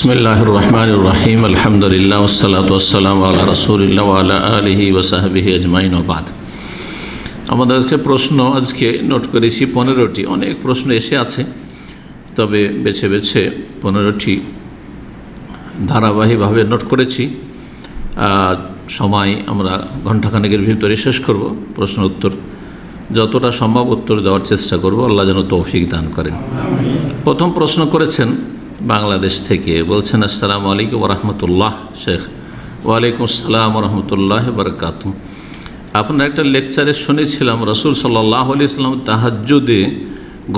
বিসমিল্লাহির রহমানির রহিম আলহামদুলিল্লাহ ওয়াসসালাতু ওয়াসসালামু আলা রাসূলিল্লাহ ওয়া আলা আলিহি ওয়া সাহবিহি আজমাইন ওয়া বাদ। আমাদের আজকে প্রশ্ন নোট করেছি 15টি। অনেক প্রশ্ন এসে আছে, তবে বেছে বেছে 15টি ধারাবাহিকভাবে নোট করেছি। সময় আমরা ঘণ্টাখানেকের ভিতরে শেষ করব। প্রশ্ন উত্তর যতটা সম্ভব উত্তর দেওয়ার চেষ্টা করব, আল্লাহ যেন তৌফিক দান করেন। প্রথম প্রশ্ন করেছেন বাংলাদেশ থেকে, বলছেন আসসালামু আলাইকুম ওয়া রাহমাতুল্লাহ। শেখ ওয়ালাইকুম আসসালাম ওয়া রাহমাতুল্লাহি ওয়া বারাকাতুহু। আপনার একটা লেকচারে শুনেছিলাম রাসূল সাল্লাল্লাহু আলাইহি ওয়াসাল্লাম তাহাজ্জুদে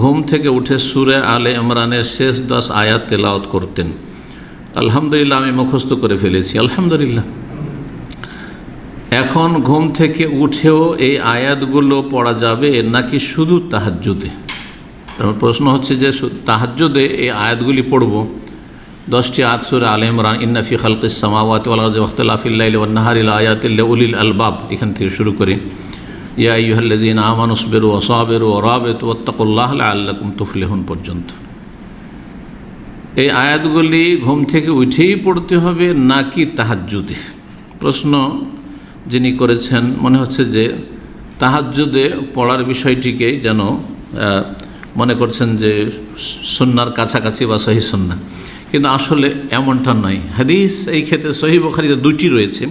ঘুম থেকে উঠে সূরা আলে ইমরানের শেষ 10 আয়াত তেলাওয়াত করতেন। আলহামদুলিল্লাহ, আমি মুখস্থ করে ফেলেছি, আলহামদুলিল্লাহ। এখন ঘুম থেকে উঠেও এই আয়াতগুলো পড়া যাবে নাকি শুধু তাহাজ্জুদে? প্রশ্ন হচ্ছে যে তাহাজ্জুদে এই আয়াতগুলি পড়ব। 10টি আয়াত সূরা আলে ইমরান, ইন্না ফি খালকিস সামাওয়াতি ওয়াল আরদি ওয়াখতিলাফিল লাইলি ওয়ান নাহারি লাআয়াতিল লিউলিল আলবাব, এখান থেকে শুরু করে ইয়া আইয়ুহাল্লাযীনা আমানু ইসবিরু ওয়া সাবিরু ওয়া রাবিতু ওয়াত্তাকুল্লাহা লাআল্লাকুম তুফলিহুন পর্যন্ত। এই আয়াতগুলি ঘুম থেকে উঠেই পড়তে হবে নাকি তাহাজ্জুদে? প্রশ্ন যিনি করেছেন মনে হচ্ছে যে তাহাজ্জুদে পড়ার বিষয়টিকে যেন মনে করছেন যে সুন্নাহর কাছাকাছি বা সহিহ সুন্নাহ, কিন্তু আসলে এমনটা নয়। হাদিস এই ক্ষেত্রে সহিহ বুখারীতে 2টি রয়েছে।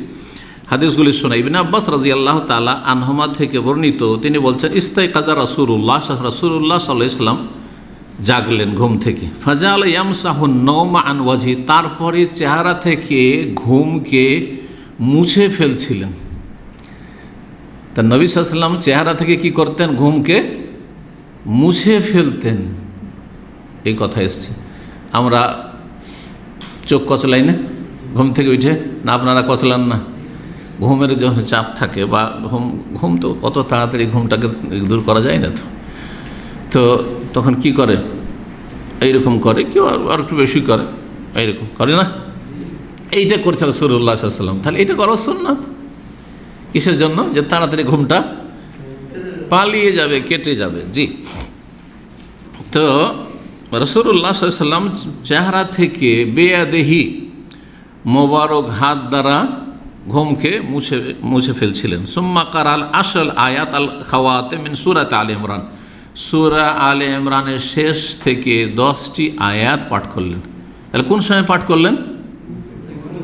হাদিসগুলি শোনা ইবনে আব্বাস রাদিয়াল্লাহু তাআলা আনহুমা থেকে বর্ণিত। তিনি বলছেন ইস্তাইকাযা রাসূলুল্লাহ সাল্লাল্লাহু আলাইহি ওয়াসাল্লাম জাগলেন ঘুম থেকে, ফাজালা ইয়ামসাহু নাওমা আন ওয়াজহি, তারপরে চেহারা থেকে ঘুমকে মুছে ফেলছিলেন। তা নবী সাল্লাল্লাহু আলাইহি ওয়াসাল্লাম চেহারা থেকে কি করতেন? ঘুমকে মুছে ফেলতেন, এই কথা এসছে। আমরা চোখ কচলাই না ঘুম থেকে উঠে? না, আপনারা কচলান না? ঘুমের যে চাপ থাকে বা ঘুম তো কত তাড়াতাড়ি ঘুমটাকে দূর করা যায় না। তো তখন কি করে? এইরকম করে, কেউ আর একটু বেশি করে, এইরকম করে না? এইটা করছে রাসূলুল্লাহ সাল্লাল্লাহু আলাইহি ওয়াসাল্লাম। তাহলে এটা করা সুন্নাত। কিসের জন্য? যে তাড়াতাড়ি ঘুমটা পালিয়ে যাবে, কেটে যাবে। জি, তো রাসূলুল্লাহ সাল্লাল্লাহু আলাইহি ওয়াসাল্লাম চেহারা থেকে বেয়াদেহি মোবারক হাত দ্বারা ঘুমকে মুছে ফেলছিলেন। সুম্মা কারাল আসল আয়াত আল খাওয়াতে মিন সূরাত আলে ইমরান, সূরা আলে ইমরানের শেষ থেকে 10টি আয়াত পাঠ করলেন। তাহলে কোন সময় পাঠ করলেন?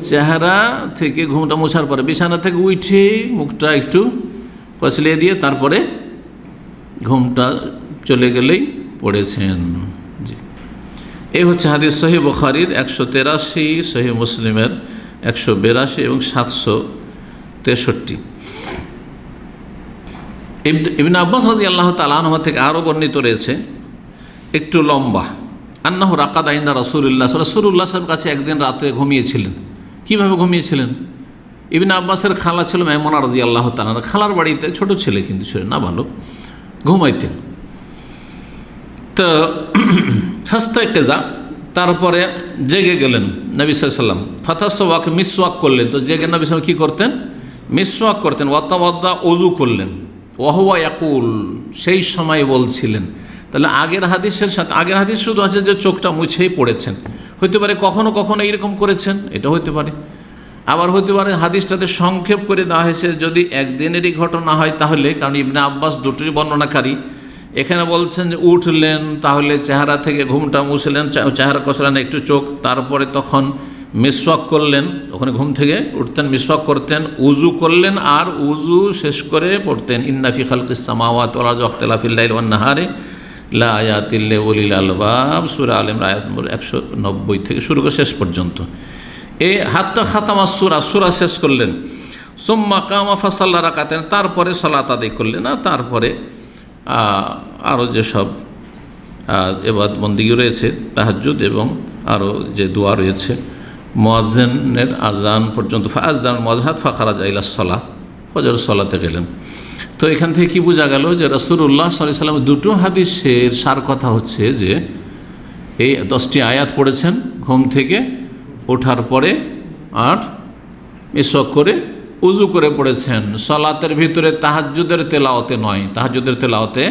চেহারা থেকে ঘুমটা মোছার পরে, বিছানা থেকে উঠে মুখটা একটু কচলিয়ে দিয়ে তারপরে ঘুমটা চলে গেলেই পড়েছেন। জি, এই হচ্ছে হাদিস সহিহ বুখারীর 183, সহিহ মুসলিমের 182 এবং 763। ইবনে আব্বাস রাদিয়াল্লাহু তাআলা আনহু থেকে আরও বর্ণিত রয়েছে, একটু লম্বা, আন্নাহু রাকাদা ইনদা রাসূলিল্লাহ সাল্লাল্লাহু আলাইহি কাছে একদিন রাতে ঘুমিয়েছিলেন। কিভাবে ঘুমিয়েছিলেন? ইবনে আব্বাসের খালা ছিল মাইমুনা রাদিয়াল্লাহু তাআলা, খালার বাড়িতে, ছোট ছেলে কিন্তু ছিল না, ভালো ঘুমাইতেন। তো ফাস্তাইকাযা, তারপরে জেগে গেলেন নবী সাল্লাল্লাহু আলাইহি ওয়াসাল্লাম। ফাতাসাওয়াক, মিসওয়াক করলেন। তো জেগে নবী সাল্লাল্লাহু আলাইহি ওয়াসাল্লাম কী করতেন? মিসওয়াক করতেন। ওয়াতাওয়াদ্দা, ওযু করলেন। ওয়াহুয়া ইয়াকুল, সেই সময় বলছিলেন। তাহলে আগের হাদিসের সাথে, আগের হাদিস শুধু আছে যে চোখটা মুছেই পড়েছেন, হইতে পারে কখনো কখনো এইরকম করেছেন, এটা হইতে পারে। আবার হইতে পারে হাদিসটাতে সংক্ষেপ করে দেওয়া হয়েছে, যদি একদিনেরই ঘটনা হয় তাহলে, কারণ ইবনে আব্বাস দুটোরই বর্ণনাকারী। এখানে বলছেন যে উঠলেন, তাহলে চেহারা থেকে ঘুমটা মুছলেন, চেহারা কষলেন, একটু চোখ, তারপরে তখন মিসওয়াক করলেন। ওখানে ঘুম থেকে উঠতেন, মিসওয়াক করতেন, উজু করলেন, আর উজু শেষ করে পড়তেন ইন্না ফি খালকিস সামাওয়াতি ওয়াল আরদি ওয়াখতিলাফিল লাইলি ওয়ান নাহারি লাআয়াতিল লিউলিল আলবাব, সূরা আলে ইমরান আয়াত নম্বর 190 থেকে শুরু করে শেষ পর্যন্ত। এই হাত্তা খাতামা সূরা শেষ করলেন। সুম্মা কামা ফাসাল্লা রাকাতাইন, তারপরে সালাত আদায় করলেন। আর তারপরে আরও যেসব ইবাদত বন্দেগী রয়েছে, তাহাজ্জুদ এবং আরও যে দোয়া রয়েছে, মুয়াজ্জিনের আজান পর্যন্ত, ফাআযান মুয়াজ্জিন ফাখারাজা ইলাস সালাহ, ফজর সালাতে গেলেন। তো এখান থেকে কি বোঝা গেল যে রাসূলুল্লাহ সাল্লাল্লাহু আলাইহি ওয়াসাল্লাম দুটো হাদিসের সার কথা হচ্ছে যে এই 10টি আয়াত পড়েছেন ঘুম থেকে ওঠার পরে, আর মিসওয়াক করে উজু করে পড়েছেন। সালাতের ভিতরে তাহাজ্জুদের তেলাওয়াতে নয়, তাহাজ্জুদের তেলাওয়াতে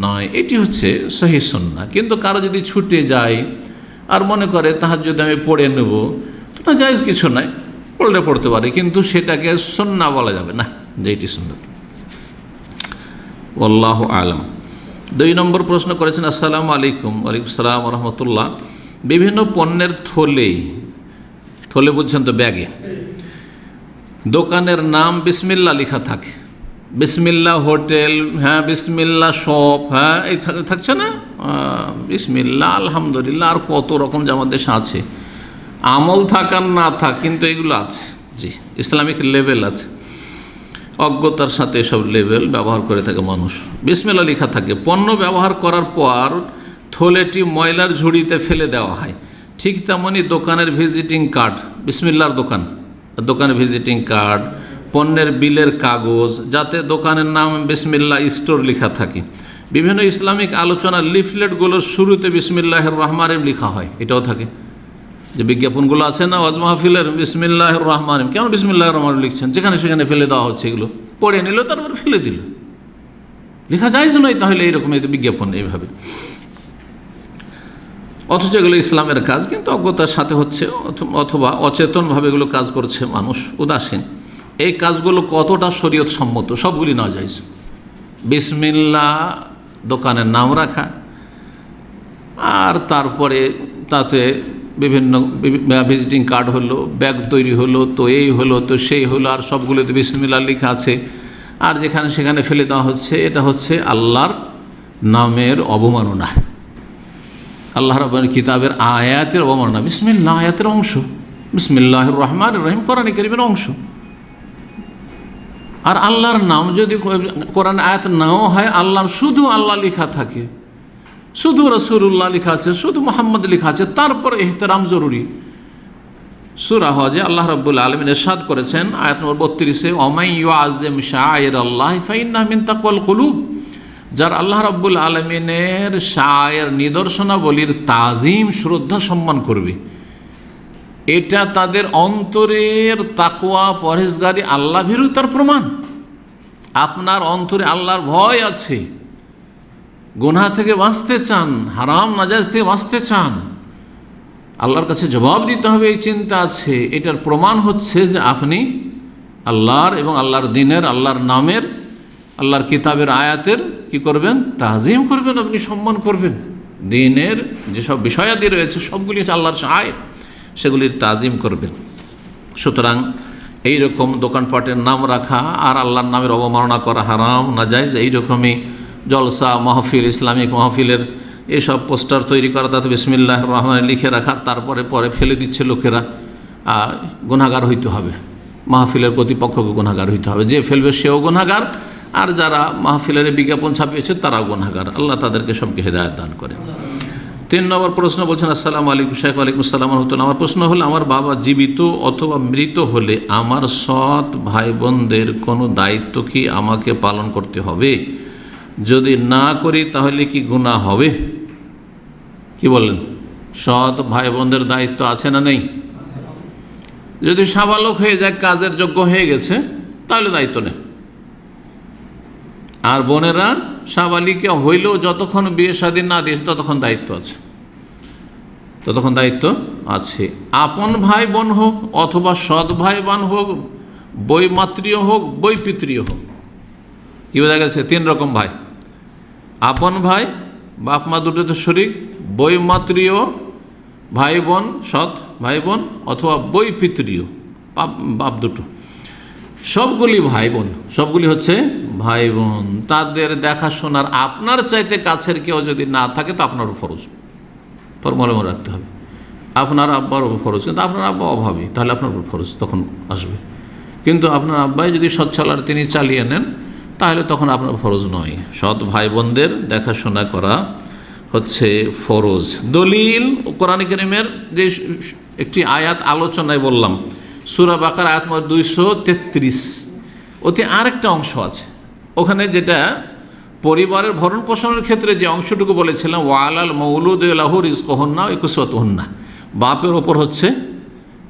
নয়। এটি হচ্ছে সহিহ সুন্নাহ। কিন্তু কারো যদি ছুটে যায় আর মনে করে তাহাজ্জুদ আমি পড়ে নেব, তো না, জায়েজ কিছু নাই, পড়তে পারে, কিন্তু সেটাকে সুন্নাহ বলা যাবে না, যেটি সুন্নাত। আল্লাহু আলাম। 2 নম্বর প্রশ্ন করেছেন, আসসালামু আলাইকুম। ওয়ালাইকুম আসসালাম ওয়া রাহমাতুল্লাহ। বিভিন্ন পণ্যের থলে বুঝছেন তো, ব্যাগে দোকানের নাম বিসমিল্লাহ লেখা থাকে, বিসমিল্লাহ হোটেল, হ্যাঁ, বিসমিল্লাহ শপ, হ্যাঁ, এই থাকছে না, বিসমিল্লাহ, আলহামদুলিল্লাহ, আর কত রকম যে আমাদের দেশে আছে, আমল থাকার না থাক, কিন্তু এগুলো আছে। জি, ইসলামিক লেবেল আছে, অজ্ঞতার সাথে এসব লেবেল ব্যবহার করে থাকে মানুষ। বিসমিল্লাহ লেখা থাকে। পণ্য ব্যবহার করার পর থলেটি ময়লার ঝুড়িতে ফেলে দেওয়া হয়। ঠিক তেমনই দোকানের ভিজিটিং কার্ড, বিসমিল্লাহর দোকানের ভিজিটিং কার্ড, পণ্যের বিলের কাগজ, যাতে দোকানের নাম বিসমিল্লাহ স্টোর লেখা থাকে। বিভিন্ন ইসলামিক আলোচনার লিফলেটগুলোর শুরুতে বিসমিল্লাহির রহমানির রহিম লেখা হয়, এটাও থাকে। যে বিজ্ঞাপনগুলো আছে না ওয়াজ মাহফিলের, বিসমিল্লাহির রহমানির রহিম, কেন বিসমিল্লাহির রহমানির রহিম লিখছেন? যেখানে সেখানে ফেলে দেওয়া হচ্ছে, এগুলো পড়ে নিল, তারপর ফেলে দিল, লেখা যায়জ নয় তাহলে এইরকম বিজ্ঞাপন এইভাবে। অথচ এগুলো ইসলামের কাজ, কিন্তু অজ্ঞতার সাথে হচ্ছে, অথবা অচেতনভাবে এগুলো কাজ করছে মানুষ, উদাসীন। এই কাজগুলো কতটা শরীয়ত সম্মত? সবগুলি না যায়জ। বিসমিল্লাহ দোকানের নাম রাখা, আর তারপরে তাতে বিভিন্ন ভিজিটিং কার্ড হলো, ব্যাগ তৈরি হলো, তো এই হলো, তো সেই হলো, আর সবগুলোতে বিসমিল্লাহ লেখা আছে, আর যেখানে সেখানে ফেলে দেওয়া হচ্ছে, এটা হচ্ছে আল্লাহর নামের অবমাননা, আল্লাহ রাব্বুল কিতাবের আয়াতের অবমাননা। বিসমিল্লাহ আয়াতের অংশ, বিসমিল্লাহির রহমানির রহিম কোরআনে কারীমের অংশ। আর আল্লাহর নাম যদি কোরআন আয়াত নাও হয়, আল্লাহর শুধু আল্লাহ লেখা থাকে, শুধু রাসূলুল্লাহ লেখা আছে, শুধু মুহাম্মদ লেখা আছে, তারপর ইহতিরাম জরুরি। সূরা হজে আল্লাহ রাব্বুল আলামিন ইরশাদ করেছেন আয়াত নম্বর 32-এ, ওয়ামান ইউআযিম শাআইরাল্লাহি ফাইন্নাহা মিন তাকওয়াল কুলুব। যার আল্লাহ রাব্বুল আলামিনের শায়ের নিদর্শনাবলীর তাজিম, শ্রদ্ধা, সম্মান করবে, এটা তাদের অন্তরের তাকওয়া, পরহেজগারি, আল্লাহ ভীরুতার প্রমাণ। আপনার অন্তরে আল্লাহর ভয় আছে, গুনাহ থেকে বাঁচতে চান, হারাম নাজায়েজ থেকে বাঁচতে চান, আল্লাহর কাছে জবাব দিতে হবে, এই চিন্তা আছে, এটার প্রমাণ হচ্ছে যে আপনি আল্লাহর এবং আল্লাহর দিনের, আল্লাহর নামের, আল্লাহর কিতাবের আয়াতের কি করবেন? তাজিম করবেন, আপনি সম্মান করবেন। দিনের যেসব বিষয়াদি রয়েছে সবগুলি হচ্ছে আল্লাহর আয়াত, সেগুলির তাজিম করবেন। সুতরাং এইরকম দোকানপাটের নাম রাখা আর আল্লাহর নামের অবমাননা করা হারাম, নাজায়েজ। এইরকমই জলসা মাহফিল, ইসলামিক মাহফিলের এইসব পোস্টার তৈরি করা, তাতে বিসমিল্লাহির রহমানির লিখে রাখার, তারপরে পরে ফেলে দিচ্ছে লোকেরা, গুনাহগার হইতে হবে, মাহফিলের কর্তৃপক্ষকে গুনাহগার হইতে হবে, যে ফেলবে সেও গুনাহগার, আর যারা মাহফিলের বিজ্ঞাপন ছাপিয়েছে তারাও গুনাহগার। আল্লাহ তাদেরকে সবকে হেদায়েত দান করে। 3 নম্বর প্রশ্ন বলছেন, আসসালামু আলাইকুম শেখ। ওয়ালাইকুম আসসালাম ওয়া রাহমাতুল্লাহ। আমার প্রশ্ন হলো, আমার বাবা জীবিত অথবা মৃত হলে আমার সৎ ভাই বোনদের কোনো দায়িত্ব কি আমাকে পালন করতে হবে? যদি না করি তাহলে কি গুনাহ হবে? কি বলেন? সৎ ভাই বোনদের দায়িত্ব আছে না নেই? যদি সাবালক হয়ে যায়, কাজের যোগ্য হয়ে গেছে, তাহলে দায়িত্ব নেই। আর বোনেরা সাবালিকা হইলেও যতক্ষণ বিয়ে শাদী না দিয়েছে ততক্ষণ দায়িত্ব আছে, ততক্ষণ দায়িত্ব আছে। আপন ভাই বোন হোক অথবা সৎ ভাই বোন হোক, বৈমাতৃয় হোক, বৈপিতৃয় হোক। কি বোঝা গেছে? 3 রকম ভাই: আপন ভাই, বাপ মা দুটোতে শরীক, বৈমাতৃয় ভাই বোন, সৎ ভাই বোন, অথবা বৈপিতৃয়, বাপ দুটো। সবগুলি ভাই বোন, সবগুলি হচ্ছে ভাই বোন। তাদের দেখাশোনার আপনার চাইতে কাছের কেউ যদি না থাকে তো আপনারও ফরজ, ফরমালে মনে রাখতে হবে। আপনার আব্বার ফরজ, কিন্তু আপনার আব্বা অভাবী, তাহলে আপনার ফরজ তখন আসবে। কিন্তু আপনার আব্বাই যদি সচ্ছল আর তিনি চালিয়ে নেন, তাহলে তখন আপনার ফরজ নয়। সৎ ভাই বোনদের দেখাশোনা করা হচ্ছে ফরজ। দলিল কোরআন কারীমের যে একটি আয়াত আলোচনায় বললাম, সূরা বাকারা আয়াত নম্বর 233, ওতে আরেকটা অংশ আছে। ওখানে যেটা পরিবারের ভরণ পোষণের ক্ষেত্রে যে অংশটুকু বলেছিলাম, ওয়ালাল মৌলুদ লাহু রিজকুহুন্না ওয়া কিসওয়াতুহুন্না, বাপের ওপর হচ্ছে,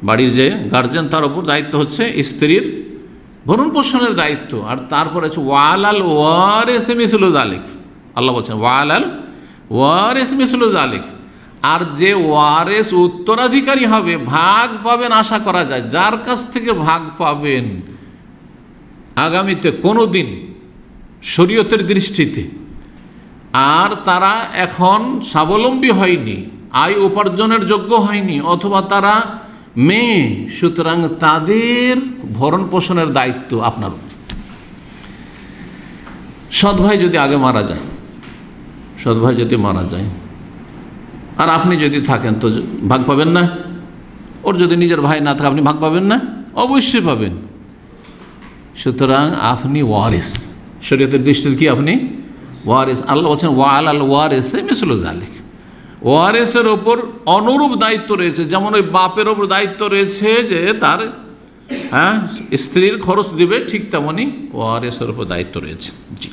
বাড়ির যে গার্জেন তার ওপর দায়িত্ব হচ্ছে স্ত্রীর ভরণ পোষণের দায়িত্ব। আর তারপর আছে ওয়ালাল ওয়ারিসি মিসলু যালিক, আল্লাহ বলছেন ওয়ালাল ওয়ারিসি মিসলু যালিক, আর যে ওয়ারেস উত্তরাধিকারী হবে ভাগ পাবেন আশা করা যায়, যার কাছ থেকে ভাগ পাবেন আগামীতে কোনো দিন শরীয়তের দৃষ্টিতে, আর তারা এখন স্বাবলম্বী হয়নি, আয় উপার্জনের যোগ্য হয়নি, অথবা তারা মেয়ে, সুতরাং তাদের ভরণ পোষণের দায়িত্ব আপনার। সৎ ভাই যদি আগে মারা যায়, সৎ ভাই যদি মারা যায় আর আপনি যদি থাকেন তো ভাগ পাবেন না? ওর যদি নিজের ভাই না থাকে আপনি ভাগ পাবেন না? অবশ্যই পাবেন। সুতরাং আপনি ওয়ারিস, শরীয়তের দৃষ্টিতে কি আপনি ওয়ারিস। আল্লাহ বলছেন ওয়াল আল ওয়ারিসে মিসলু যালিক, ওয়ারিসের ওপর অনুরূপ দায়িত্ব রয়েছে। যেমন ওই বাপের ওপর দায়িত্ব রয়েছে যে তার স্ত্রীর খরচ দিবে, ঠিক তেমনই ওয়ারিসের ওপর দায়িত্ব রয়েছে। জি।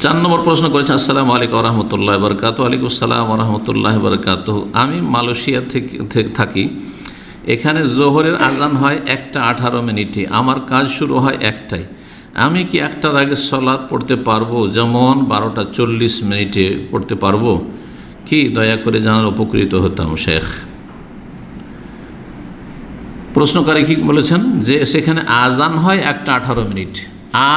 4 নম্বর প্রশ্ন করেছে, আসসালামু আলাইকুম রহমতুল্লাহ বরকাত। ওয়ালাইকুম আসসালাম রহমতুল্লাহ বরকাত। আমি মালয়েশিয়া থেকে থাকি। এখানে জোহরের আজান হয় 1:18 আমার কাজ শুরু হয় 1টায়। আমি কি 1টার আগে সলাৎ পড়তে পারবো? যেমন 12:40 পড়তে পারবো কি? দয়া করে জানার উপকৃত হতাম শেখ। প্রশ্নকারী কি বলেছেন যে সেখানে আজান হয় 1:18।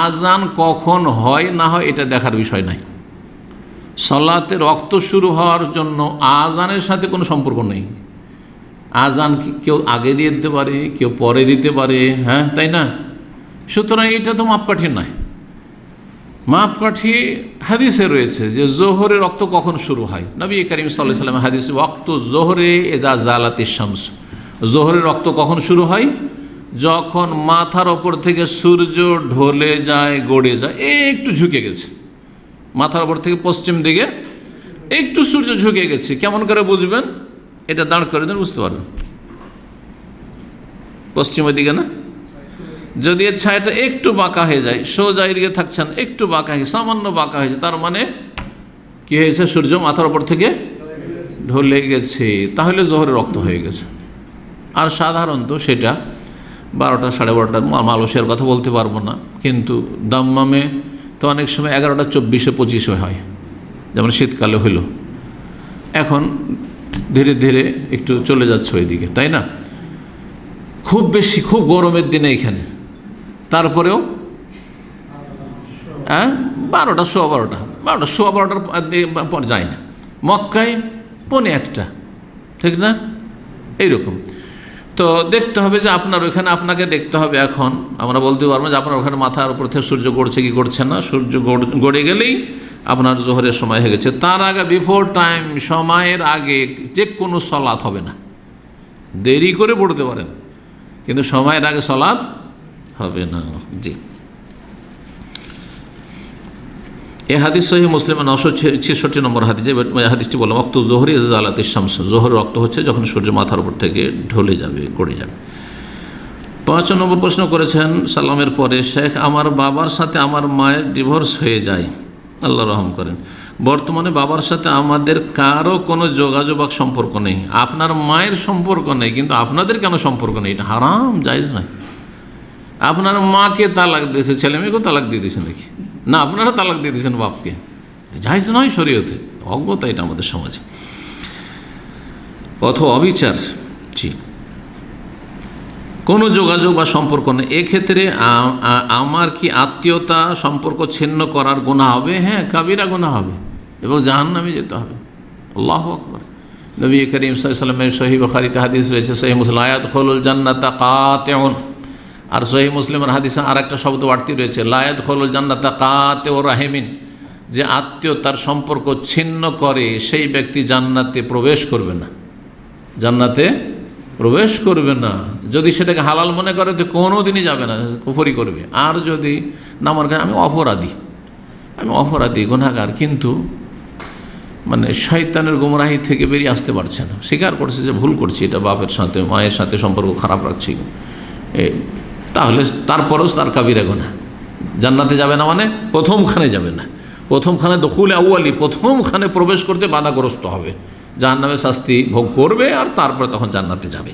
আজান কখন হয় না হয় এটা দেখার বিষয় নাই। সলাতের ওয়াক্ত শুরু হওয়ার জন্য আজানের সাথে কোনো সম্পর্ক নেই। আজান কেউ আগে দিয়ে দিতে পারে, কেউ পরে দিতে পারে, হ্যাঁ তাই না? সুতরাং এটা তো মাপকাঠি নয়। মাপকাঠি হাদিসে রয়েছে যে জোহরের ওয়াক্ত কখন শুরু হয়। নবী করিম সাল্লাল্লাহু আলাইহি ওয়াসাল্লামের হাদিসে ওয়াক্ত জোহরে ইযা জালাতিশ শামস, জোহরের ওয়াক্ত কখন শুরু হয়? যখন মাথার ওপর থেকে সূর্য ঢলে যায়, গড়ে যায়, একটু ঝুঁকে গেছে, মাথার ওপর থেকে পশ্চিম দিকে একটু সূর্য ঝুঁকে গেছে। কেমন করে বুঝবেন? এটা দাঁড় করে দেন, বুঝতে পারবেন। পশ্চিমের দিকে না, যদি এর ছায়াটা একটু বাঁকা হয়ে যায়, সোজা এদিকে থাকছেন, একটু বাঁকা হয়ে, সামান্য বাঁকা হয়েছে, তার মানে কি হয়েছে? সূর্য মাথার ওপর থেকে ঢলে গেছে, তাহলে জোহরের রক্ত হয়ে গেছে। আর সাধারণত সেটা 12টা, 12:30, মালয়েশিয়ার কথা বলতে পারবো না, কিন্তু দাম্মামে তো অনেক সময় 11:24-25 হয়, যেমন শীতকালে হইল। এখন ধীরে ধীরে একটু চলে যাচ্ছে ওইদিকে, তাই না? খুব বেশি, খুব গরমের দিনে এখানে, তারপরেও 12টা, 12:15 পর যায় না। মক্কায় 1:45, ঠিক না? এইরকম। তো দেখতে হবে যে আপনার ওইখানে, আপনাকে দেখতে হবে। এখন আমরা বলতে পারবো যে আপনার ওখানে মাথার উপর থেকে সূর্য গড়ছে কি গড়ছে না। সূর্য গড়ে গেলেই আপনার জোহরের সময় হয়ে গেছে। তার আগে, বিফোর টাইম, সময়ের আগে যে কোনো সলাৎ হবে না। দেরি করে পড়তে পারেন, কিন্তু সময়ের আগে সলাৎ হবে না। জি। এই হাদিস সহিহ মুসলিমের 966 নম্বর হাদিস। হাদিসটি বললাম ওয়াক্ত জোহরি ইযা জালাতিশ শামস, জোহরের ওয়াক্ত হচ্ছে যখন সূর্য মাথার উপর থেকে ঢলে যাবে, গড়ে যাবে। 5 নম্বর প্রশ্ন করেছেন সালামের পরে, শেখ আমার বাবার সাথে আমার মায়ের ডিভোর্স হয়ে যায়, আল্লাহ রহম করেন। বর্তমানে বাবার সাথে আমাদের কারো কোনো যোগাযোগ বা সম্পর্ক নেই। আপনার মায়ের সম্পর্ক নেই, কিন্তু আপনাদের কেন সম্পর্ক নেই? এটা হারাম, জায়েজ নয়। আপনার মাকে তালাক দিয়েছে, ছেলে মেয়েকেও তালাক দিয়ে দিয়েছেন নাকি? না, আপনারা তালাক দিয়ে দিয়েছেন বাপকে, জায়েজ নয় শরীয়তে। অজ্ঞতা এটা আমাদের সমাজে, অথবা অবিচার। জি। কোনো যোগাযোগ বা সম্পর্ক নেই। এক্ষেত্রে আমার কি আত্মীয়তা সম্পর্ক ছিন্ন করার গুনাহ হবে? হ্যাঁ, কাবিরা গুনাহ হবে এবং জাহান্নামে যেতে হবে। আল্লাহু আকবার। নবী করিম সাল্লাল্লাহু আলাইহি ওয়াসাল্লামের সহিহ বুখারীতে হাদিস রয়েছে, সহিহ মুসলিম, লা ইয়াদখুলুল জান্নাতা কাতিউন। আর সহিহ মুসলিমের হাদিসে আর একটা শব্দ বাড়তি রয়েছে, লা ইয়াদখুলুল জান্নাতা কাতিউর রাহিমিন, যে আত্মীয়তার সম্পর্ক ছিন্ন করে সেই ব্যক্তি জান্নাতে প্রবেশ করবে না, জান্নাতে প্রবেশ করবে না। যদি সেটাকে হালাল মনে করে তো কোনো দিনই যাবে না, কুফরি করবে। আর যদি না মনে করে আমি অপরাধী, গুনাহগার, কিন্তু মানে শয়তানের গুমরাহি থেকে বেরিয়ে আসতে পারছে না, স্বীকার করছে যে ভুল করছি, এটা বাপের সাথে মায়ের সাথে সম্পর্ক খারাপ রাখছি, তাহলে তারপরেও তার কাবিরা গুনাহ। জান্নাতে যাবে না মানে প্রথমখানে যাবে না, প্রথমখানে দখুল আউয়ালি, প্রথমখানে প্রবেশ করতে বাধাগ্রস্ত হবে, জাহান্নামের শাস্তি ভোগ করবে, আর তারপরে তখন জান্নাতে যাবে।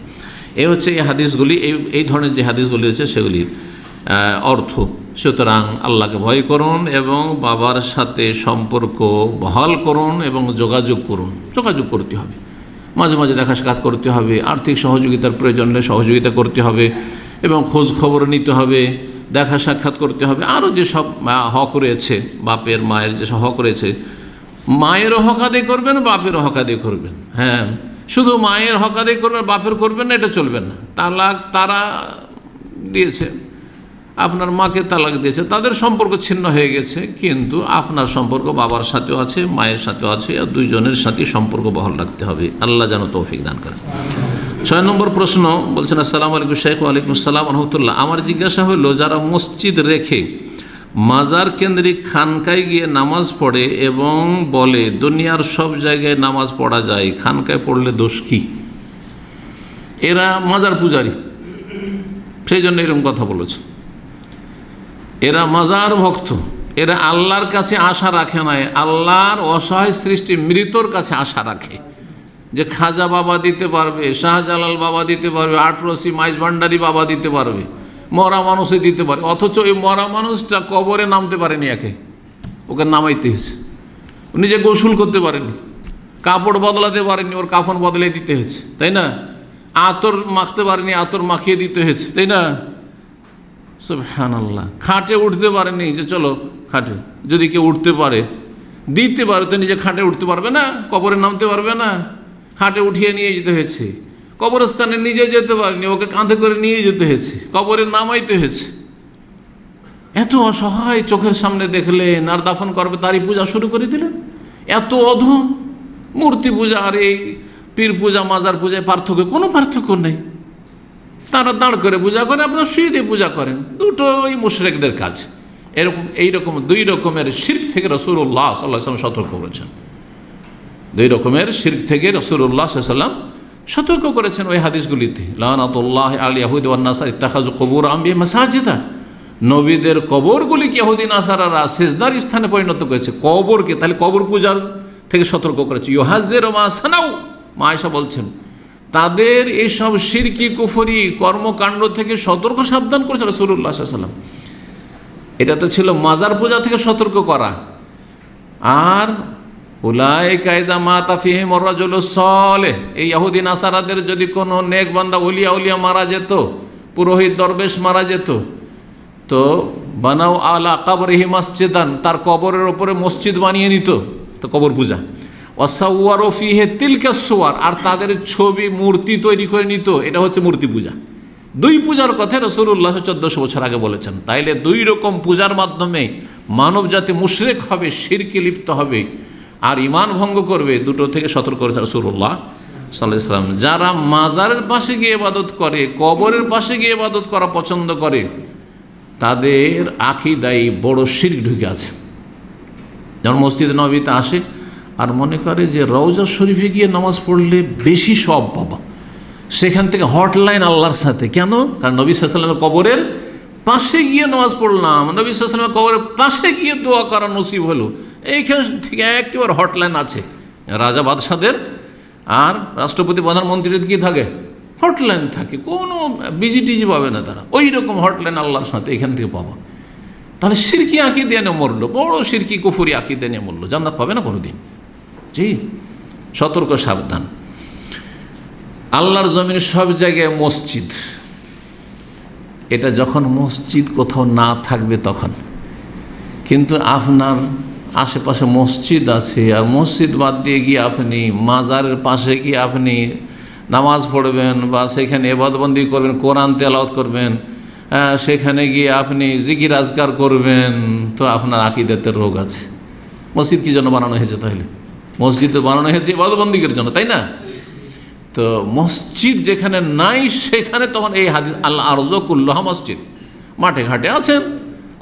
এই হচ্ছে এই হাদিসগুলি, এই ধরনের যে হাদিসগুলি রয়েছে সেগুলির অর্থ। সুতরাং আল্লাহকে ভয় করুন এবং বাবার সাথে সম্পর্ক বহাল করুন এবং যোগাযোগ করুন। যোগাযোগ করতে হবে, মাঝে মাঝে দেখা সাক্ষাৎ করতে হবে, আর্থিক সহযোগিতার প্রয়োজন হলে সহযোগিতা করতে হবে এবং খোঁজ খবর নিতে হবে, দেখা সাক্ষাৎ করতে হবে। আরও যেসব হক রয়েছে, বাপের মায়ের যেসব হক রয়েছে, মায়েরও হক আদায় করবেন, বাপেরও হক আদায় করবেন। হ্যাঁ, শুধু মায়ের হক আদায় করবেন, বাপের করবেন না, এটা চলবে না। তালাক তারা দিয়েছে, আপনার মাকে তালাক দিয়েছে, তাদের সম্পর্ক ছিন্ন হয়ে গেছে, কিন্তু আপনার সম্পর্ক বাবার সাথেও আছে, মায়ের সাথেও আছে, আর দুইজনের সাথে সম্পর্ক বহাল রাখতে হবে। আল্লাহ যেন তৌফিক দান করেন। 6 নম্বর প্রশ্ন বলছেন, আসসালামু আলাইকুম শেখ। ওয়ালাইকুম আসসালাম রহমতুল্লাহ। আমার জিজ্ঞাসা হলো, যারা মসজিদ রেখে মাজার কেন্দ্রিক খানকায় গিয়ে নামাজ পড়ে এবং বলে দুনিয়ার সব জায়গায় নামাজ পড়া যায়, খানকায় পড়লে দোষ কি? এরা মাজার পূজারী, সেই জন্য এরকম কথা বলেছে। এরা মাজার ভক্ত, এরা আল্লাহর কাছে আশা রাখে না, আল্লাহর অসহায় সৃষ্টি মৃতর কাছে আশা রাখে যে খাজা বাবা দিতে পারবে, শাহজালাল বাবা দিতে পারবে, আটরসি মাইজ ভান্ডারি বাবা দিতে পারবে, মরা মানুষে দিতে পারে। অথচ ওই মরা মানুষটা কবরে নামতে পারেনি, ওকে নামাইতে হয়েছে। নিজে গোসল করতে পারেনি, কাপড় বদলাতে পারেনি, ওর কাফন বদলে দিতে হয়েছে, তাই না? আতর মাখতে পারেনি, আতর মাখিয়ে দিতে হয়েছে, তাই না? সুবহানাল্লাহ। খাটে উঠতে পারেনি, যে চলো খাটে, যদি কেউ উঠতে পারে দিতে পারে তো নিজে খাটে উঠতে পারবে না, কবরে নামতে পারবে না, খাটে উঠিয়ে নিয়ে যেতে হয়েছে। কবরস্থানে নিজে যেতে পারেনি, ওকে কাঁধে করে নিয়ে যেতে হয়েছে, কবরে নামাইতে হয়েছে। এত অসহায়, চোখের সামনে দেখলেন আর দাফন করবে তারই পূজা শুরু করে দিলেন। এত অধম। মূর্তি পূজা আর এই পীর পূজা মাজার পূজায় কোনো পার্থক্য নেই। তারা দাঁড় করে পূজা করে, আপনারা শুয়ে দিয়ে পূজা করেন, দুটোই মুশরিকদের কাজ। এইরকম 2 রকমের শিরক থেকে রাসূলুল্লাহ সাল্লাল্লাহু আলাইহি ওয়াসাল্লাম সতর্ক করেছেন। 2 রকমের শিরক থেকে রাসূলুল্লাহ সাল্লাল্লাহু আলাইহি ওয়াসাল্লাম সতর্ক করেছেন ওই হাদিসগুলিতে। লানাতুল্লাহ আল ইয়াহুদি ওয়ান নাসারা ইত্তাখাযু কুবুর আম্বিয়া মাসাজিদা। নবীদের কবরগুলিকে ইহুদি নাসারারা সিজদার স্থানে পরিণত করেছে, কবরকে। তাহলে কবর পূজার থেকে সতর্ক করেছে। ইউহাযযিরু মা সানাউ, মা আয়েশা বলছেন, তাদের এইসব শিরকি কুফরি কর্মকাণ্ড থেকে সতর্ক সাবধান করেছে রাসূলুল্লাহ সাল্লাল্লাহু আলাইহি ওয়াসাল্লাম। এটা তো ছিল মাজার পূজা থেকে সতর্ক করা। আর উলাইকা ইযা মাতা ফীহিম আর-রাজুলুস সালেহ, এই ইহুদি নাসারাদের যদি কোনো নেক বান্দা ওলিয়া মারা যেত, পুরোহিত দরবেশ মারা যেত, তো বানাও আলা কবরিহি মসজিদান, তার কবরের ওপরে মসজিদ বানিয়ে নিত, তো কবর পূজা। ওয়াসাওয়ারু ফীহি তিলকাস সুওয়ার, আর তাদের ছবি মূর্তি তৈরি করে নিত, এটা হচ্ছে মূর্তি পূজা। 2 পূজার কথা রাসূলুল্লাহ 1400 বছর আগে বলেছেন। তাইলে 2 রকম পূজার মাধ্যমে মানব জাতি মুশরিক হবে, শিরকে লিপ্ত হবে আর ঈমান ভঙ্গ করবে। দুটো থেকে সতর্ক করেছে রাসূলুল্লাহ সাল্লাল্লাহু আলাইহি ওয়াসাল্লাম। যারা মাজারের পাশে গিয়ে ইবাদত করে, কবরের পাশে গিয়ে ইবাদত করা পছন্দ করে, তাদের আকীদায় বড় শিরক ঢুকে আছে। যেমন মসজিদে নববীতে আসে আর মনে করে যে রওজা শরীফে গিয়ে নামাজ পড়লে বেশি সওয়াব পাবো, সেখান থেকে হটলাইন আল্লাহর সাথে। কেন? কারণ নবী সাল্লাল্লাহু আলাইহি ওয়াসাল্লামের কবরের পাশে গিয়ে নামাজ পড়লাম, নবী সাল্লাল্লাহু আলাইহি ওয়াসাল্লামের কবরের পাশে গিয়ে দোয়া করা নসিব হলো। এইখান থেকে একেবারে হটলাইন আছে। রাজা বাদশাদের আর রাষ্ট্রপতি প্রধানমন্ত্রীর কি থাকে? হটলাইন থাকে, কোনো বিজিটিজি পাবে না তারা। ওই রকম হটলাইন আল্লাহর সাথে এখান থেকে পাবো। তাহলে শিরকি আকীদা নিয়ে মরলো, বড় শিরকি কুফরি আকীদা নিয়ে মরলো, জান্নাত পাবে না কোনোদিন। জি, সতর্ক সাবধান। আল্লাহর জমিনে সব জায়গায় মসজিদ, এটা যখন মসজিদ কোথাও না থাকবে তখন। কিন্তু আপনার আশেপাশে মসজিদ আছে, আর মসজিদ বাদ দিয়ে গিয়ে আপনি মাজারের পাশে গিয়ে আপনি নামাজ পড়বেন বা সেখানে ইবাদতবন্দি করবেন, কোরআন তেলাওয়াত করবেন, সেখানে গিয়ে আপনি জিকির আজকার করবেন, তো আপনার আকীদাতে রোগ আছে। মসজিদ কি জন্য বানানো হয়েছে? তাহলে মসজিদ তো বানানো হয়েছে ইবাদতবন্দির জন্য, তাই না? তো মসজিদ যেখানে নাই সেখানে তখন এই হাদিস, আল আরযু কুল্লুহা মসজিদ। মাঠে ঘাটে আছেন,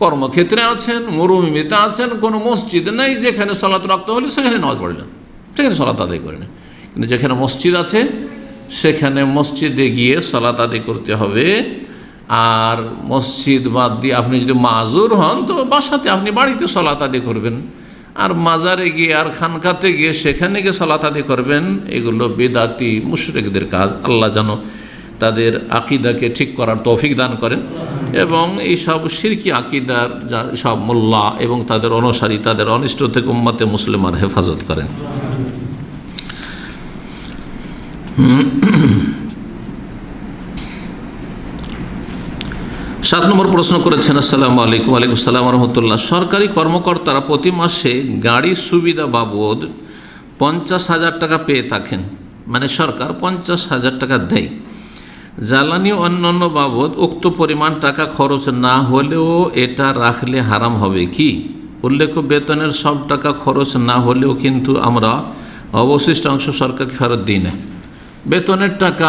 কর্মক্ষেত্রে আছেন, মরুভূমিতে আছেন, কোনো মসজিদ নেই, যেখানে সালাত রাখতে হলে সেখানে নামাজ পড়লেন, সেখানে সালাত আদায় করে নেন। কিন্তু যেখানে মসজিদ আছে সেখানে মসজিদে গিয়ে সালাত আদায় করতে হবে। আর মসজিদ বাদ দিয়ে আপনি যদি মাজুর হন তো বাসাতে আপনি বাড়িতে সালাত আদায় করবেন। আর মাজারে গিয়ে আর খানকাতে গিয়ে সেখানে গিয়ে সালাত আদায় করবেন, এগুলো বেদাতি মুশরিকদের কাজ। আল্লাহ যেন তাদের আকিদাকে ঠিক করার তৌফিক দান করেন এবং এই সব শিরকি আকিদার যা সব মোল্লা এবং তাদের অনুসারী তাদের অনিষ্ট থেকে উম্মতে মুসলিমার হেফাজত করেন। 7 নম্বর প্রশ্ন করেছেন। আসসালামু আলাইকুম। ওয়ালাইকুম আসসালাম রহমতুল্লাহ। সরকারি কর্মকর্তারা প্রতি মাসে গাড়ির সুবিধা বাবদ 50,000 টাকা পেয়ে থাকেন, মানে সরকার 50,000 টাকা দেয়। জ্বালানি অন্যান্য বাবদ উক্ত পরিমাণ টাকা খরচ না হলেও এটা রাখলে হারাম হবে কি? উল্লেখ্য বেতনের সব টাকা খরচ না হলেও কিন্তু আমরা অবশিষ্ট অংশ সরকারকে ফেরত দিই না। বেতনের টাকা